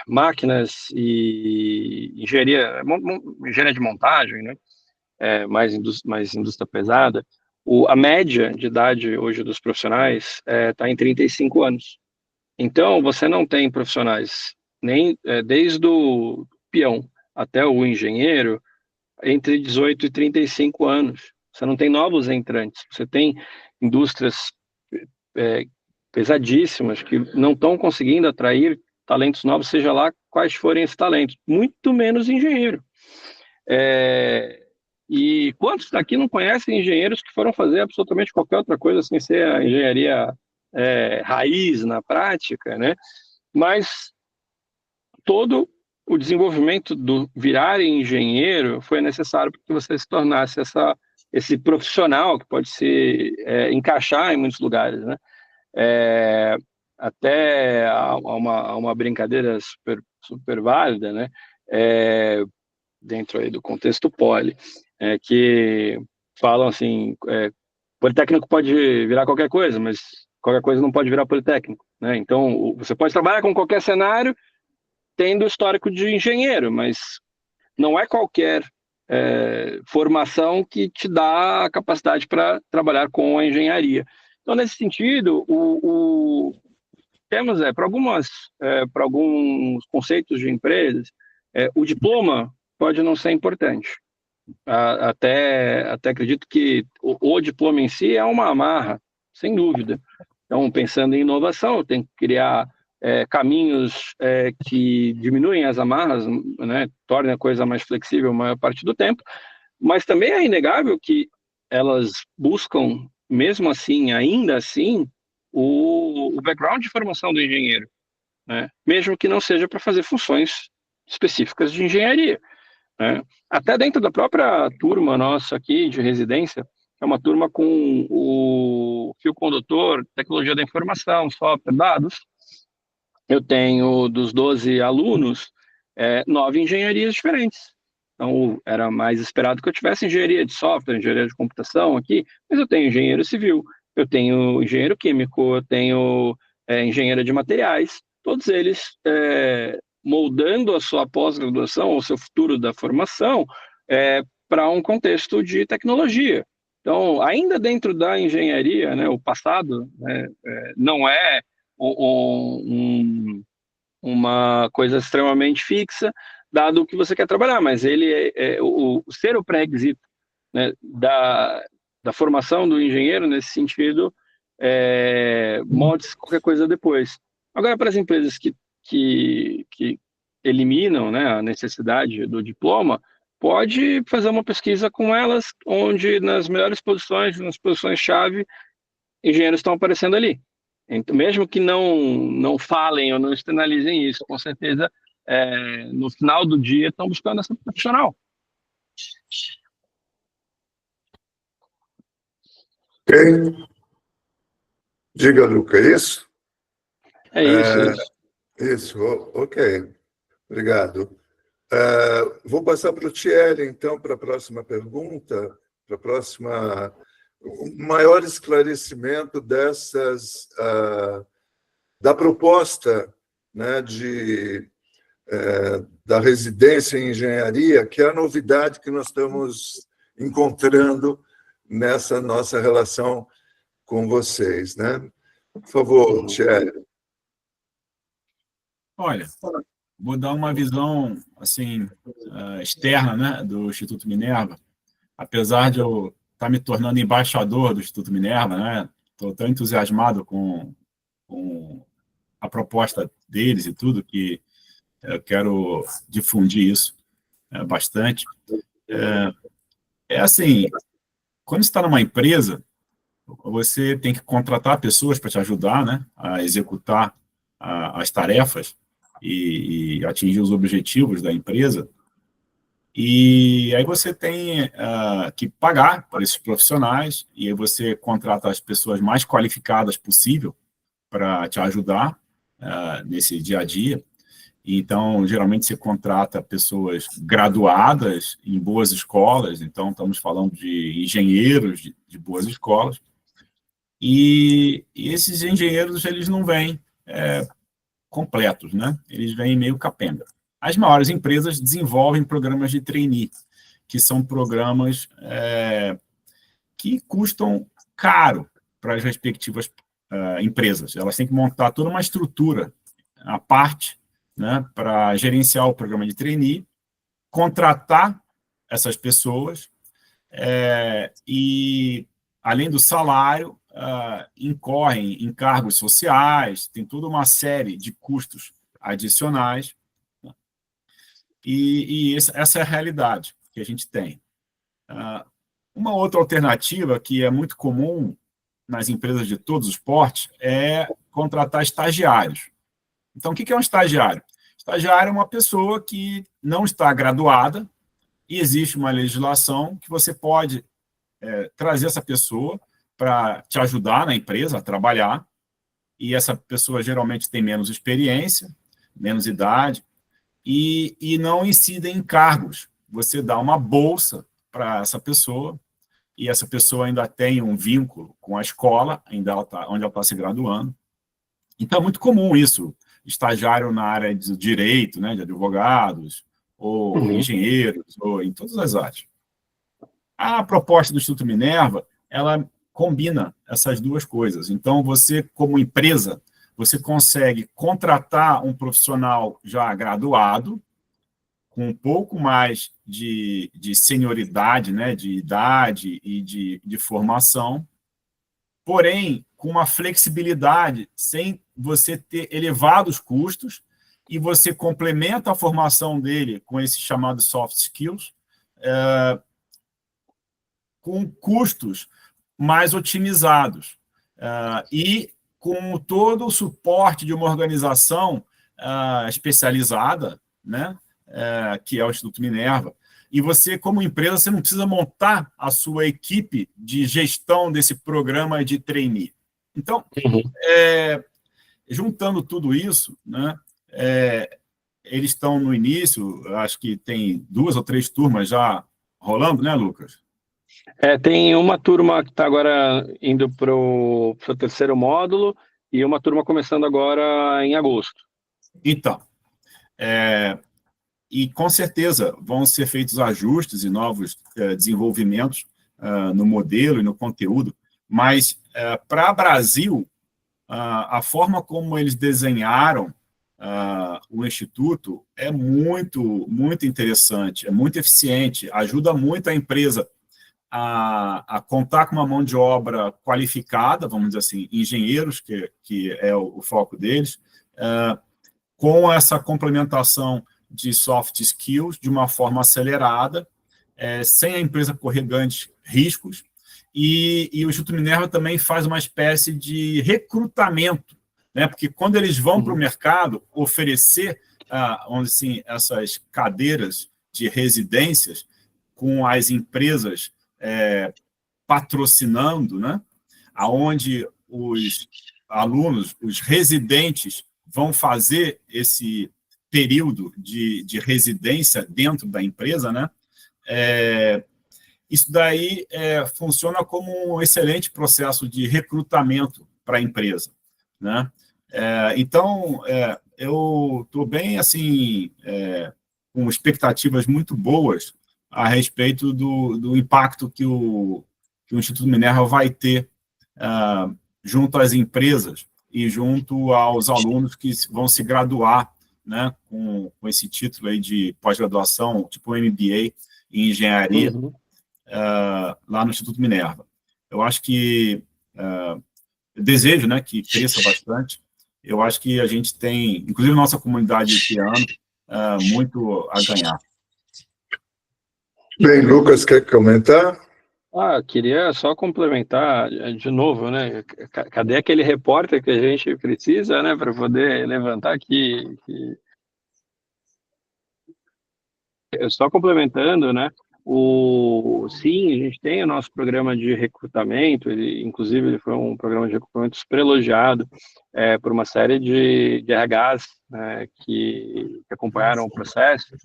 máquinas e engenharia de montagem, né? Mais indústria pesada. A média de idade hoje dos profissionais está em 35 anos. Então, você não tem profissionais, nem desde o peão até o engenheiro, entre 18 e 35 anos. Você não tem novos entrantes. Você tem indústrias pesadíssimas que não estão conseguindo atrair talentos novos, seja lá quais forem esses talentos. Muito menos engenheiro. E quantos daqui não conhecem engenheiros que foram fazer absolutamente qualquer outra coisa sem ser a engenharia raiz na prática, né? Mas todo o desenvolvimento do virar engenheiro foi necessário para que você se tornasse essa esse profissional que pode se encaixar em muitos lugares, né? Até há uma brincadeira super válida, né? Dentro aí do contexto poli, que falam assim, politécnico pode virar qualquer coisa, mas qualquer coisa não pode virar politécnico, né? Então, você pode trabalhar com qualquer cenário tendo histórico de engenheiro, mas não é qualquer formação que te dá a capacidade para trabalhar com a engenharia. Então, nesse sentido, temos para alguns conceitos de empresas, o diploma pode não ser importante. Até acredito que o diploma em si é uma amarra, sem dúvida. Então, pensando em inovação, tem que criar caminhos que diminuem as amarras, né, tornem a coisa mais flexível a maior parte do tempo, mas também é inegável que elas buscam, mesmo assim, ainda assim, o background de formação do engenheiro, né, mesmo que não seja para fazer funções específicas de engenharia, né. Até dentro da própria turma nossa aqui de residência, é uma turma com o fio condutor, tecnologia da informação, software, dados. Eu tenho, dos 12 alunos, 9 engenharias diferentes. Então, era mais esperado que eu tivesse engenharia de software, engenharia de computação aqui, mas eu tenho engenheiro civil, eu tenho engenheiro químico, eu tenho engenheiro de materiais, todos eles moldando a sua pós-graduação, o seu futuro da formação, para um contexto de tecnologia. Então, ainda dentro da engenharia, né, o passado não é uma coisa extremamente fixa, dado o que você quer trabalhar, mas ele ser o pré-requisito, né, da formação do engenheiro, nesse sentido, molde-se qualquer coisa depois. Agora, para as empresas que eliminam, né, a necessidade do diploma, pode fazer uma pesquisa com elas, onde nas melhores posições, nas posições-chave, engenheiros estão aparecendo ali. Então, mesmo que não falem ou não externalizem isso, com certeza, no final do dia, estão buscando essa profissional. Ok. Diga, Luca, é isso? É isso. Isso, ok. Obrigado. Vou passar para o Thierry, então, para a próxima pergunta, para a próxima... Um maior esclarecimento da proposta, né, da residência em engenharia, que é a novidade que nós estamos encontrando nessa nossa relação com vocês, né? Por favor, Thierry. Olha, vou dar uma visão assim externa, né, do Instituto Minerva. Apesar de eu estar me tornando embaixador do Instituto Minerva, né, estou tão entusiasmado com a proposta deles e tudo, que eu quero difundir isso bastante. Assim, quando você está numa empresa, você tem que contratar pessoas para te ajudar, né, a executar as tarefas e atingir os objetivos da empresa. E aí você tem que pagar para esses profissionais, e aí você contrata as pessoas mais qualificadas possível para te ajudar nesse dia a dia. Então, geralmente, você contrata pessoas graduadas em boas escolas, então estamos falando de engenheiros de boas escolas, e esses engenheiros, eles não vêm completos, né? Eles vêm meio capenga. As maiores empresas desenvolvem programas de trainee, que são programas que custam caro para as respectivas empresas. Elas têm que montar toda uma estrutura à parte, né, para gerenciar o programa de trainee, contratar essas pessoas e, além do salário, incorrem encargos sociais, tem toda uma série de custos adicionais, né? E essa é a realidade que a gente tem. Uma outra alternativa que é muito comum nas empresas de todos os portes é contratar estagiários. Então, o que é um estagiário? Estagiário é uma pessoa que não está graduada e existe uma legislação que você pode trazer essa pessoa para te ajudar na empresa a trabalhar, e essa pessoa geralmente tem menos experiência, menos idade, e não incide em cargos. Você dá uma bolsa para essa pessoa, e essa pessoa ainda tem um vínculo com a escola onde ela está se graduando. Então, é muito comum isso, estagiário na área de direito, né, de advogados, ou engenheiros, ou em todas as áreas. A proposta do Instituto Minerva, ela combina essas duas coisas. Então, você, como empresa, você consegue contratar um profissional já graduado, com um pouco mais de senioridade, né, de idade e de formação, porém, com uma flexibilidade, sem você ter elevados custos, e você complementa a formação dele com esses chamados soft skills, com custos mais otimizados, e com todo o suporte de uma organização especializada, né, que é o Instituto Minerva. E você, como empresa, você não precisa montar a sua equipe de gestão desse programa de trainee. Então, juntando tudo isso, né, eles estão no início, acho que tem 2 ou 3 turmas já rolando, né, Lucas? Tem uma turma que está agora indo para o terceiro módulo e uma turma começando agora em agosto. Então, e com certeza vão ser feitos ajustes e novos desenvolvimentos no modelo e no conteúdo, mas para o Brasil, a forma como eles desenharam o Instituto é muito, muito interessante, é muito eficiente, ajuda muito a empresa a contar com uma mão de obra qualificada, vamos dizer assim, engenheiros, que é o foco deles, com essa complementação de soft skills de uma forma acelerada, sem a empresa correr grandes riscos, e o Instituto Minerva também faz uma espécie de recrutamento, né? Porque quando eles vão para o mercado oferecer assim, essas cadeiras de residências com as empresas patrocinando, né? Onde os alunos, os residentes, vão fazer esse período de residência dentro da empresa, né? Isso daí funciona como um excelente processo de recrutamento para a empresa, né? Então, eu estou bem, assim, com expectativas muito boas a respeito do impacto que o Instituto Minerva vai ter junto às empresas e junto aos alunos que vão se graduar, né, com esse título aí de pós-graduação, tipo MBA em engenharia, lá no Instituto Minerva. Eu acho que, eu desejo, né, que cresça bastante. Eu acho que a gente tem, inclusive nossa comunidade esse ano, muito a ganhar. Bem, Lucas, quer comentar? Queria só complementar de novo, né? Cadê aquele repórter que a gente precisa, né, para poder levantar aqui? Só complementando, né? Sim, a gente tem o nosso programa de recrutamento, inclusive ele foi um programa de recrutamento super elogiado por uma série de RHs, né, que acompanharam o processo.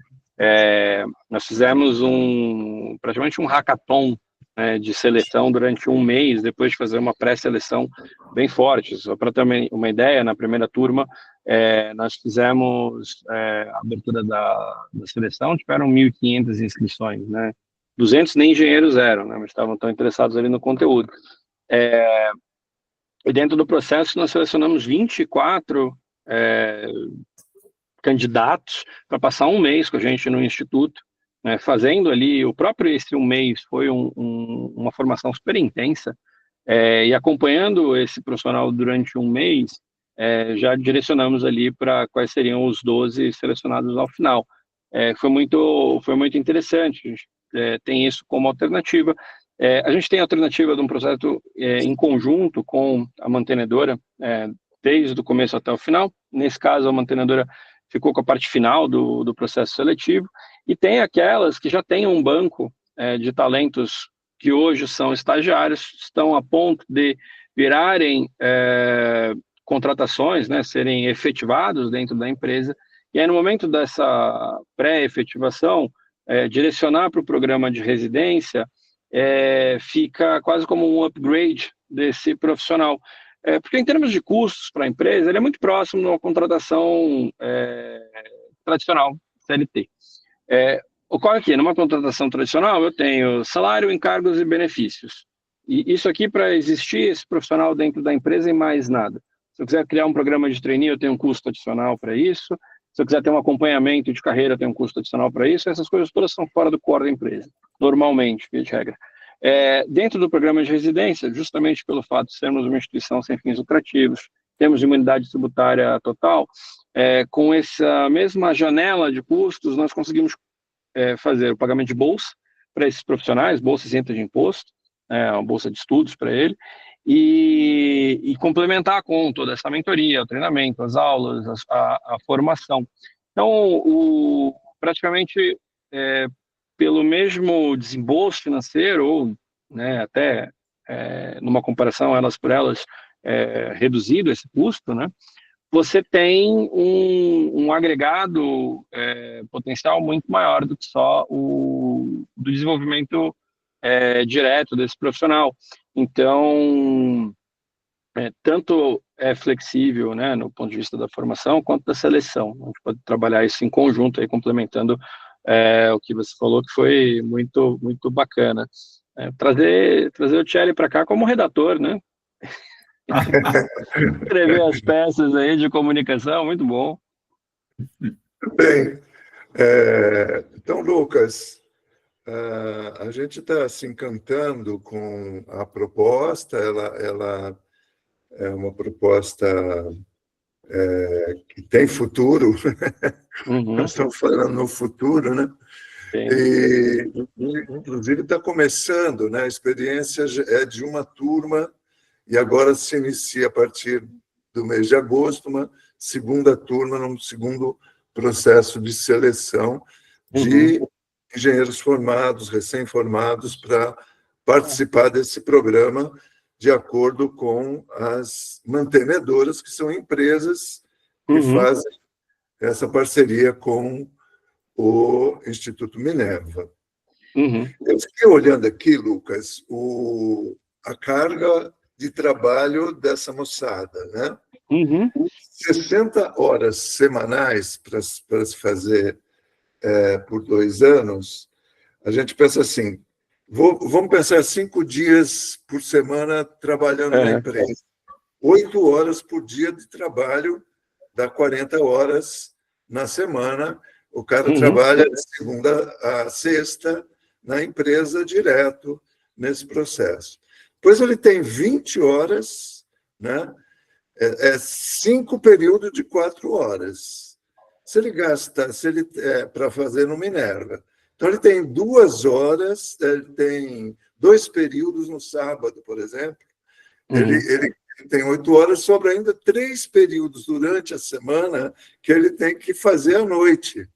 Nós fizemos praticamente um hackathon, né, de seleção durante um mês, depois de fazer uma pré-seleção bem forte. Só para ter uma ideia, na primeira turma, nós fizemos a abertura da seleção, tiveram 1.500 inscrições, né? 200 nem engenheiros eram, né, mas estavam tão interessados ali no conteúdo. E dentro do processo, nós selecionamos 24 candidatos para passar um mês com a gente no Instituto, né, fazendo ali, esse um mês foi uma formação super intensa, e acompanhando esse profissional durante um mês, já direcionamos ali para quais seriam os 12 selecionados ao final. Foi muito interessante, a gente tem isso como alternativa. A gente tem a alternativa de um processo em conjunto com a mantenedora, desde o começo até o final. Nesse caso, a mantenedora ficou com a parte final do processo seletivo, e tem aquelas que já têm um banco de talentos que hoje são estagiários, estão a ponto de virarem contratações, né, serem efetivados dentro da empresa, e aí no momento dessa pré-efetivação, direcionar para o programa de residência fica quase como um upgrade desse profissional. Porque em termos de custos para a empresa, ele é muito próximo de uma contratação tradicional, CLT. Ocorre que, numa contratação tradicional, eu tenho salário, encargos e benefícios. E isso aqui, para existir esse profissional dentro da empresa, e mais nada. Se eu quiser criar um programa de trainee, eu tenho um custo adicional para isso. Se eu quiser ter um acompanhamento de carreira, eu tenho um custo adicional para isso. Essas coisas todas são fora do core da empresa, normalmente, via de regra. Dentro do programa de residência, justamente pelo fato de sermos uma instituição sem fins lucrativos, temos imunidade tributária total, com essa mesma janela de custos, nós conseguimos fazer o pagamento de bolsa para esses profissionais, bolsa isenta de imposto, uma bolsa de estudos para ele, e complementar com toda essa mentoria, o treinamento, as aulas, a formação. Então, praticamente, pelo mesmo desembolso financeiro, ou até numa comparação elas por elas, reduzido esse custo, né? Você tem um agregado potencial muito maior do que só do desenvolvimento direto desse profissional. Então, tanto é flexível, né, no ponto de vista da formação, quanto da seleção. A gente pode trabalhar isso em conjunto, aí, complementando o que você falou, que foi muito, muito bacana. Trazer o Thierry para cá como redator, né? Escrever as peças aí de comunicação, muito bom. Bem, então, Lucas, a gente está se encantando com a proposta, ela é uma proposta que tem futuro, nós estamos falando no futuro, né? Sim. E, inclusive, está começando, né? A experiência é de uma turma, e agora se inicia a partir do mês de agosto uma segunda turma, num segundo processo de seleção de engenheiros formados, recém-formados, para participar desse programa de acordo com as mantenedoras, que são empresas que fazem essa parceria com o Instituto Minerva. Eu fiquei olhando aqui, Lucas, a carga de trabalho dessa moçada, né? 60 horas semanais para se fazer por 2 anos. A gente pensa assim, vamos pensar 5 dias por semana trabalhando na empresa. 8 horas por dia de trabalho, dá 40 horas na semana. O cara trabalha de segunda a sexta na empresa direto nesse processo. Depois ele tem 20 horas, né? 5 períodos de 4 horas. Se ele gasta, para fazer no Minerva, então ele tem 2 horas, ele tem 2 períodos no sábado, por exemplo. Ele tem 8 horas, sobra ainda 3 períodos durante a semana que ele tem que fazer à noite,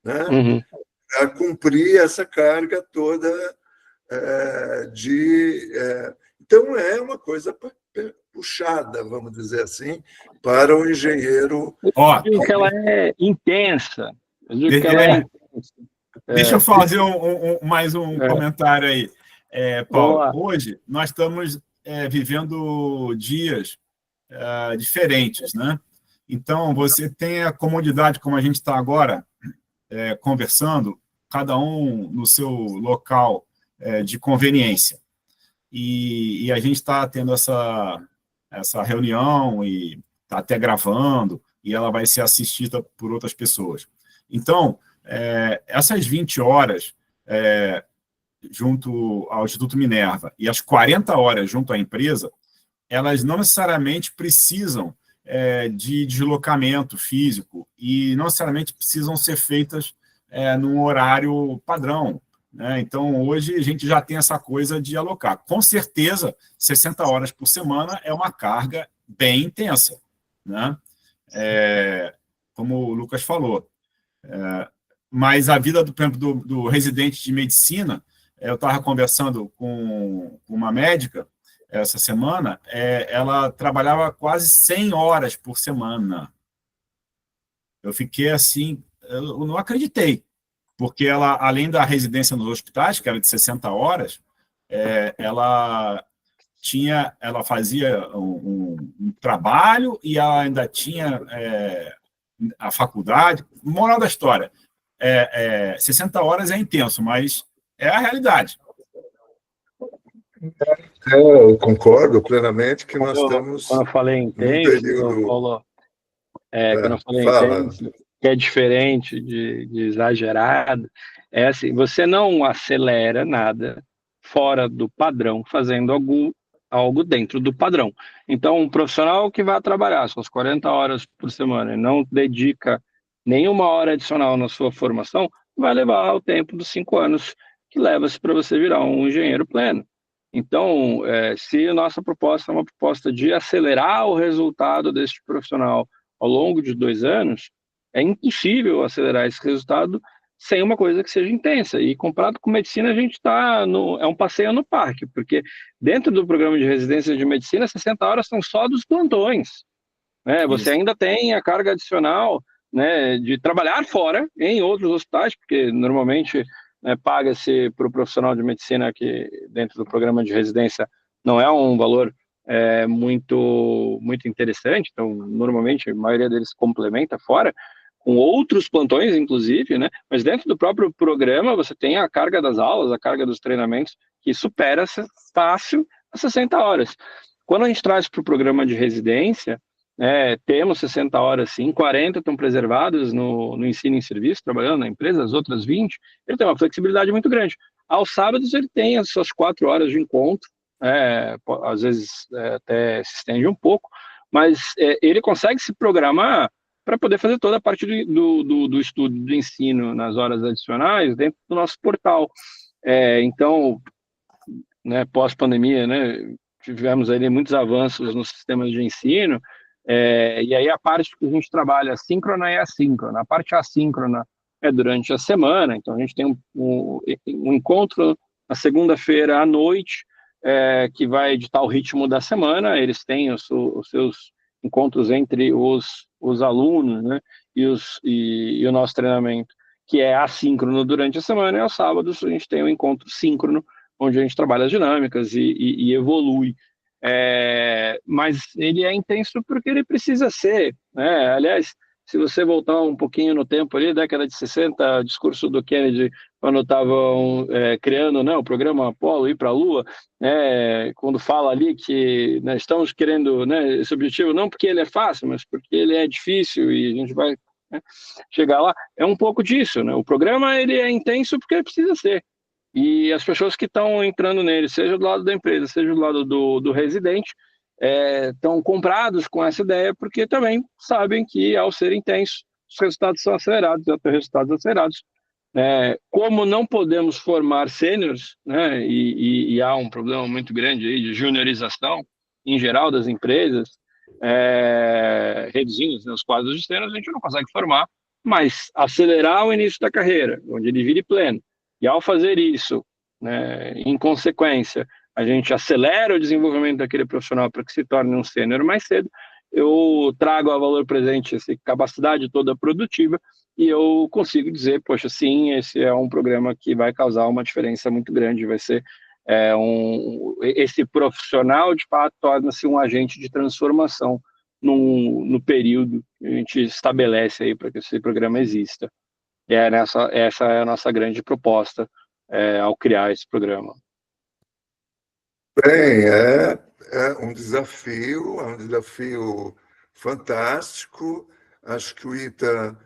né? Para cumprir essa carga toda então, é uma coisa puxada, vamos dizer assim, para o engenheiro. Eu digo que ela é intensa. Deixa eu fazer mais um comentário aí. Paulo, hoje nós estamos vivendo dias diferentes, né? Então, você tem a comodidade, como a gente está agora conversando, cada um no seu local de conveniência. E a gente está tendo essa reunião e está até gravando, e ela vai ser assistida por outras pessoas. Então, essas 20 horas junto ao Instituto Minerva e as 40 horas junto à empresa, elas não necessariamente precisam de deslocamento físico e não necessariamente precisam ser feitas num horário padrão, né? Então, hoje, a gente já tem essa coisa de alocar. Com certeza, 60 horas por semana é uma carga bem intensa, né? Como o Lucas falou. Mas a vida, por exemplo, do residente de medicina Eu estava conversando com uma médica essa semana, ela trabalhava quase 100 horas por semana. Eu fiquei assim, eu não acreditei, porque ela, além da residência nos hospitais, que era de 60 horas, ela fazia um trabalho e ela ainda tinha a faculdade. Moral da história, 60 horas é intenso, mas é a realidade. Eu concordo plenamente que nós estamos quando eu falei num intenso, período... Paulo, quando eu falei fala. intenso, que é diferente de exagerado, é assim, você não acelera nada fora do padrão, fazendo algo dentro do padrão. Então, um profissional que vai trabalhar suas 40 horas por semana e não dedica nenhuma hora adicional na sua formação, vai levar o tempo dos 5 anos que leva-se para você virar um engenheiro pleno. Então, se a nossa proposta é uma proposta de acelerar o resultado deste profissional ao longo de 2 anos, é impossível acelerar esse resultado sem uma coisa que seja intensa. E comparado com medicina, a gente está é um passeio no parque, porque dentro do programa de residência de medicina, 60 horas são só dos plantões. Né? Você ainda tem a carga adicional, né, de trabalhar fora, em outros hospitais, porque normalmente paga-se para o profissional de medicina que dentro do programa de residência não é um valor muito interessante, então normalmente a maioria deles complementa fora, com outros plantões, inclusive, né? Mas dentro do próprio programa você tem a carga das aulas, a carga dos treinamentos, que supera fácil as 60 horas. Quando a gente traz para o programa de residência, temos 60 horas sim, 40 estão preservadas no ensino em serviço, trabalhando na empresa, as outras 20, ele tem uma flexibilidade muito grande. Aos sábados ele tem as suas 4 horas de encontro, às vezes até se estende um pouco, mas ele consegue se programar para poder fazer toda a parte do estudo, do ensino nas horas adicionais dentro do nosso portal. Então, né, pós-pandemia, né, tivemos ali muitos avanços nos sistemas de ensino, e aí a parte que a gente trabalha síncrona e assíncrona. A parte assíncrona é durante a semana, então a gente tem um encontro na segunda-feira à noite, que vai editar o ritmo da semana. Eles têm os seus encontros entre os alunos, né, e o nosso treinamento, que é assíncrono durante a semana, e aos sábados a gente tem um encontro síncrono, onde a gente trabalha as dinâmicas e evolui. Mas ele é intenso porque ele precisa ser, né? Aliás, se você voltar um pouquinho no tempo ali, década de 60, discurso do Kennedy, quando estavam criando, né, o programa Apollo, ir para a Lua, quando fala ali que, né, estamos querendo, né, esse objetivo não porque ele é fácil, mas porque ele é difícil e a gente vai, né, chegar lá, é um pouco disso, né? O programa ele é intenso porque ele precisa ser. E as pessoas que estão entrando nele, seja do lado da empresa, seja do lado do residente, estão comprados com essa ideia, porque também sabem que, ao ser intenso, os resultados são acelerados, até resultados acelerados. Como não podemos formar sêniores, né, e há um problema muito grande aí de juniorização, em geral, das empresas, reduzindo, né, os quadros de sêniores, a gente não consegue formar, mas acelerar o início da carreira, onde ele vire pleno. E ao fazer isso, né, em consequência, a gente acelera o desenvolvimento daquele profissional para que se torne um sênior mais cedo, eu trago a valor presente essa capacidade toda produtiva e eu consigo dizer, poxa, sim, esse é um programa que vai causar uma diferença muito grande, vai ser esse profissional, de fato, torna-se um agente de transformação no período que a gente estabelece aí para que esse programa exista. E essa é a nossa grande proposta ao criar esse programa. Bem, é um desafio fantástico. Acho que o ITA,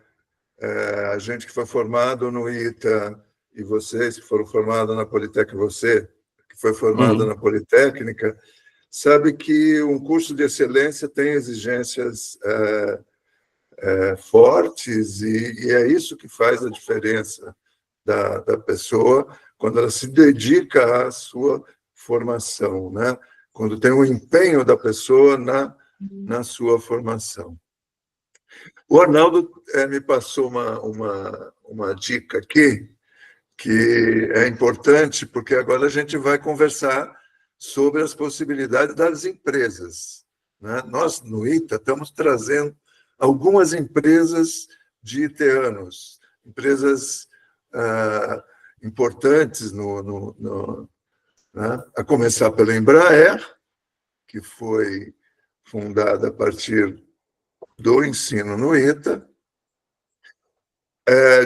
a gente que foi formado no ITA, e vocês que foram formados na Politécnica, você que foi formado na Politécnica, sabe que um curso de excelência tem exigências fortes, e é isso que faz a diferença da pessoa quando ela se dedica à sua formação, né? Quando tem o empenho da pessoa na sua formação. O Arnaldo me passou uma dica aqui, que é importante, porque agora a gente vai conversar sobre as possibilidades das empresas, né? Nós, no ITA, estamos trazendo algumas empresas de iteanos, empresas importantes, né? A começar pela Embraer, que foi fundada a partir do ensino no ITA.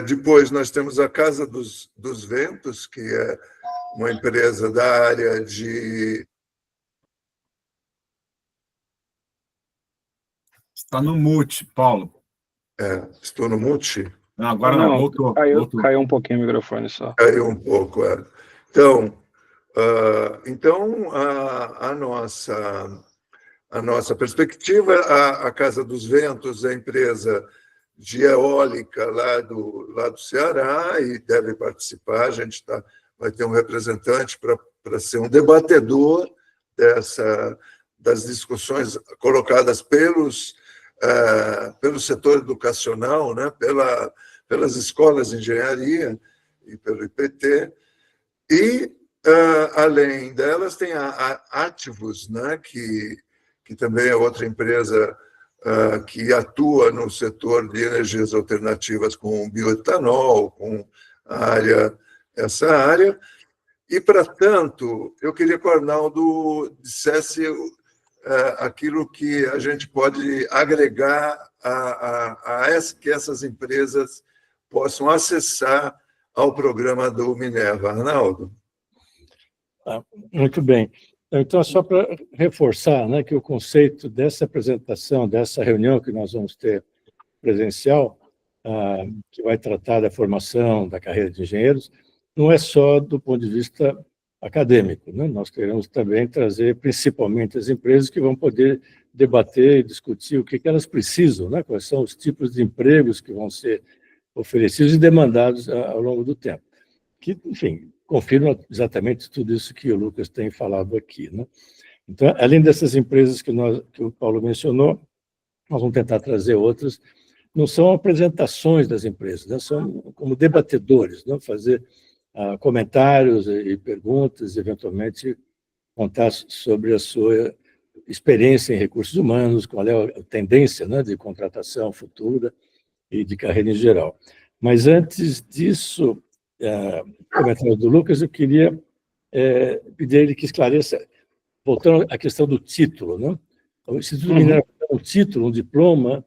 Depois nós temos a Casa dos Ventos, que é uma empresa da área de... Está no mute, Paulo. Estou no mute? Não, agora não, voltou. Caiu um pouquinho o microfone só. Caiu um pouco, Então, a nossa perspectiva, a Casa dos Ventos é a empresa de eólica lá do Ceará e deve participar. A gente vai ter um representante para ser um debatedor das discussões colocadas pelo setor educacional, né, pelas escolas de engenharia e pelo IPT. E, além delas, tem a Ativus, né, que também é outra empresa que atua no setor de energias alternativas com bioetanol, com essa área. E, para tanto, eu queria que o Arnaldo dissesse aquilo que a gente pode agregar que essas empresas possam acessar ao programa do Minerva. Arnaldo? Muito bem. Então, só para reforçar, né, que o conceito dessa apresentação, dessa reunião que nós vamos ter presencial, que vai tratar da formação da carreira de engenheiros, não é só do ponto de vista acadêmico, né? Nós queremos também trazer principalmente as empresas que vão poder debater e discutir o que elas precisam, né? Quais são os tipos de empregos que vão ser oferecidos e demandados ao longo do tempo. Que, enfim, confirma exatamente tudo isso que o Lucas tem falado aqui, né? Então, além dessas empresas que o Paulo mencionou, nós vamos tentar trazer outras. Não são apresentações das empresas, né? São como debatedores, né? Fazer comentários e perguntas, eventualmente contar sobre a sua experiência em recursos humanos, qual é a tendência, né, de contratação futura e de carreira em geral. Mas antes disso, comentário do Lucas, eu queria pedir a ele que esclareça, voltando à questão do título, né? O Instituto Minerva é um título, um diploma,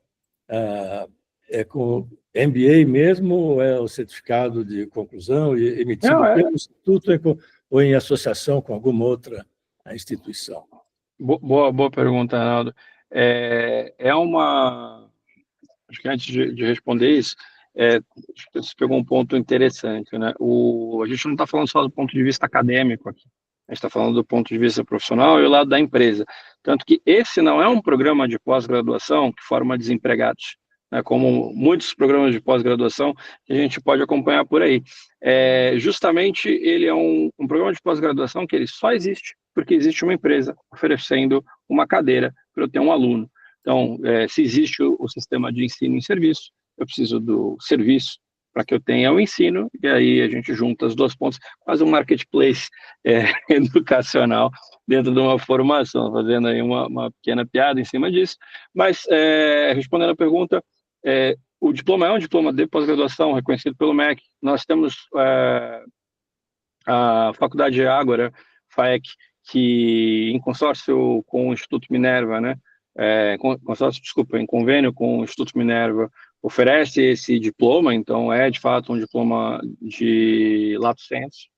é com MBA mesmo, ou é o certificado de conclusão emitido pelo Instituto ou em associação com alguma outra instituição? Boa pergunta, Arnaldo. Acho que antes de responder isso, você pegou um ponto interessante, né? A gente não está falando só do ponto de vista acadêmico aqui, a gente está falando do ponto de vista profissional e o lado da empresa. Tanto que esse não é um programa de pós-graduação que forma desempregados, né, como muitos programas de pós-graduação que a gente pode acompanhar por aí. Justamente, ele é um programa de pós-graduação que ele só existe porque existe uma empresa oferecendo uma cadeira para eu ter um aluno. Então, se existe o sistema de ensino em serviço, eu preciso do serviço para que eu tenha o ensino, e aí a gente junta as duas pontas, quase um marketplace educacional dentro de uma formação, fazendo aí uma pequena piada em cima disso. Mas, respondendo a pergunta, o diploma é um diploma de pós-graduação reconhecido pelo MEC. Nós temos a Faculdade de Ágora, FAEC, que em consórcio com o Instituto Minerva, né, em convênio com o Instituto Minerva, oferece esse diploma, então é de fato um diploma de lato sensu,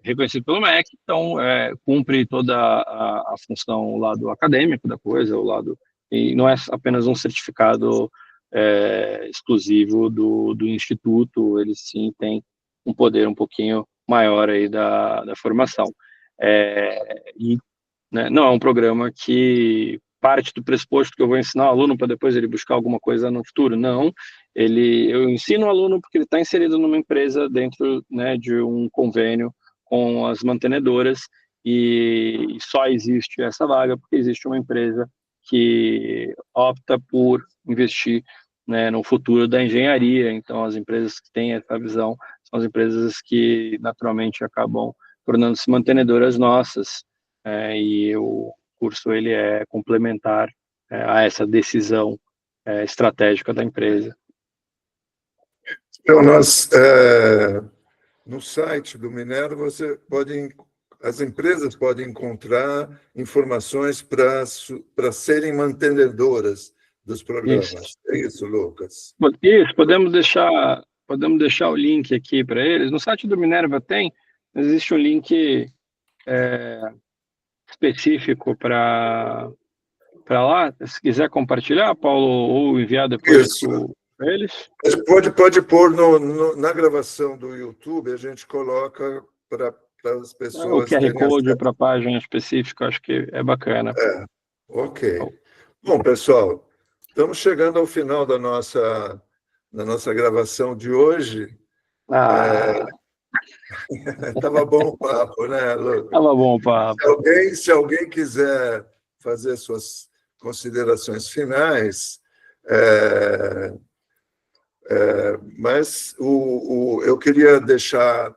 reconhecido pelo MEC, então cumpre toda a função, o lado acadêmico da coisa, e não é apenas um certificado exclusivo do Instituto, ele sim tem um poder um pouquinho maior aí da formação. Né, não é um programa que parte do pressuposto que eu vou ensinar o aluno para depois ele buscar alguma coisa no futuro. Não, eu ensino o aluno porque ele está inserido numa empresa dentro, né, de um convênio com as mantenedoras e só existe essa vaga porque existe uma empresa que opta por investir, né, no futuro da engenharia. Então, as empresas que têm essa visão são são as empresas que naturalmente acabam tornando-se mantenedoras nossas, e o curso ele é complementar a essa decisão estratégica da empresa. Então, no site do Minerva, as empresas podem encontrar informações para serem mantenedoras dos programas. Isso. É isso, Lucas? Isso, podemos deixar o link aqui para eles. No site do Minerva existe um link específico para lá. Se quiser compartilhar, Paulo, ou enviar depois para eles. Pode pôr na gravação do YouTube, a gente coloca para as pessoas. O QR Code para a página específica, acho que é bacana. Ok. Bom, pessoal, estamos chegando ao final da nossa gravação de hoje. Estava bom o papo, né, Lucas? Estava bom o papo. Se alguém quiser fazer suas considerações finais, mas eu queria deixar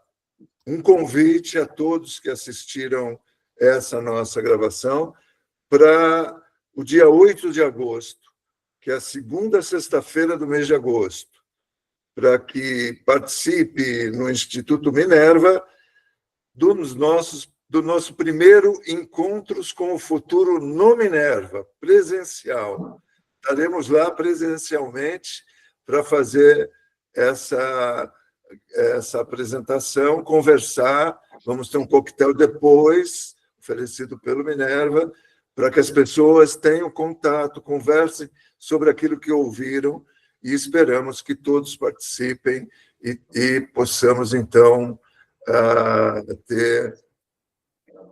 um convite a todos que assistiram essa nossa gravação para o dia 8 de agosto, que é a segunda sexta-feira do mês de agosto, para que participe no Instituto Minerva do nosso primeiro Encontros com o Futuro no Minerva, presencial. Estaremos lá presencialmente para fazer essa apresentação, conversar. Vamos ter um coquetel depois, oferecido pelo Minerva, para que as pessoas tenham contato, conversem sobre aquilo que ouviram, e esperamos que todos participem e possamos, então, ter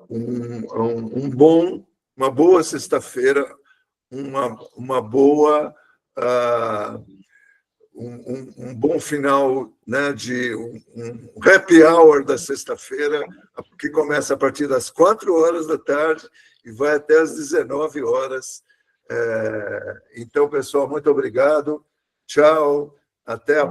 uma boa sexta-feira, um bom final, né, de um happy hour da sexta-feira, que começa a partir das 4h e vai até às 19h. Então, pessoal, muito obrigado. Tchau. Até a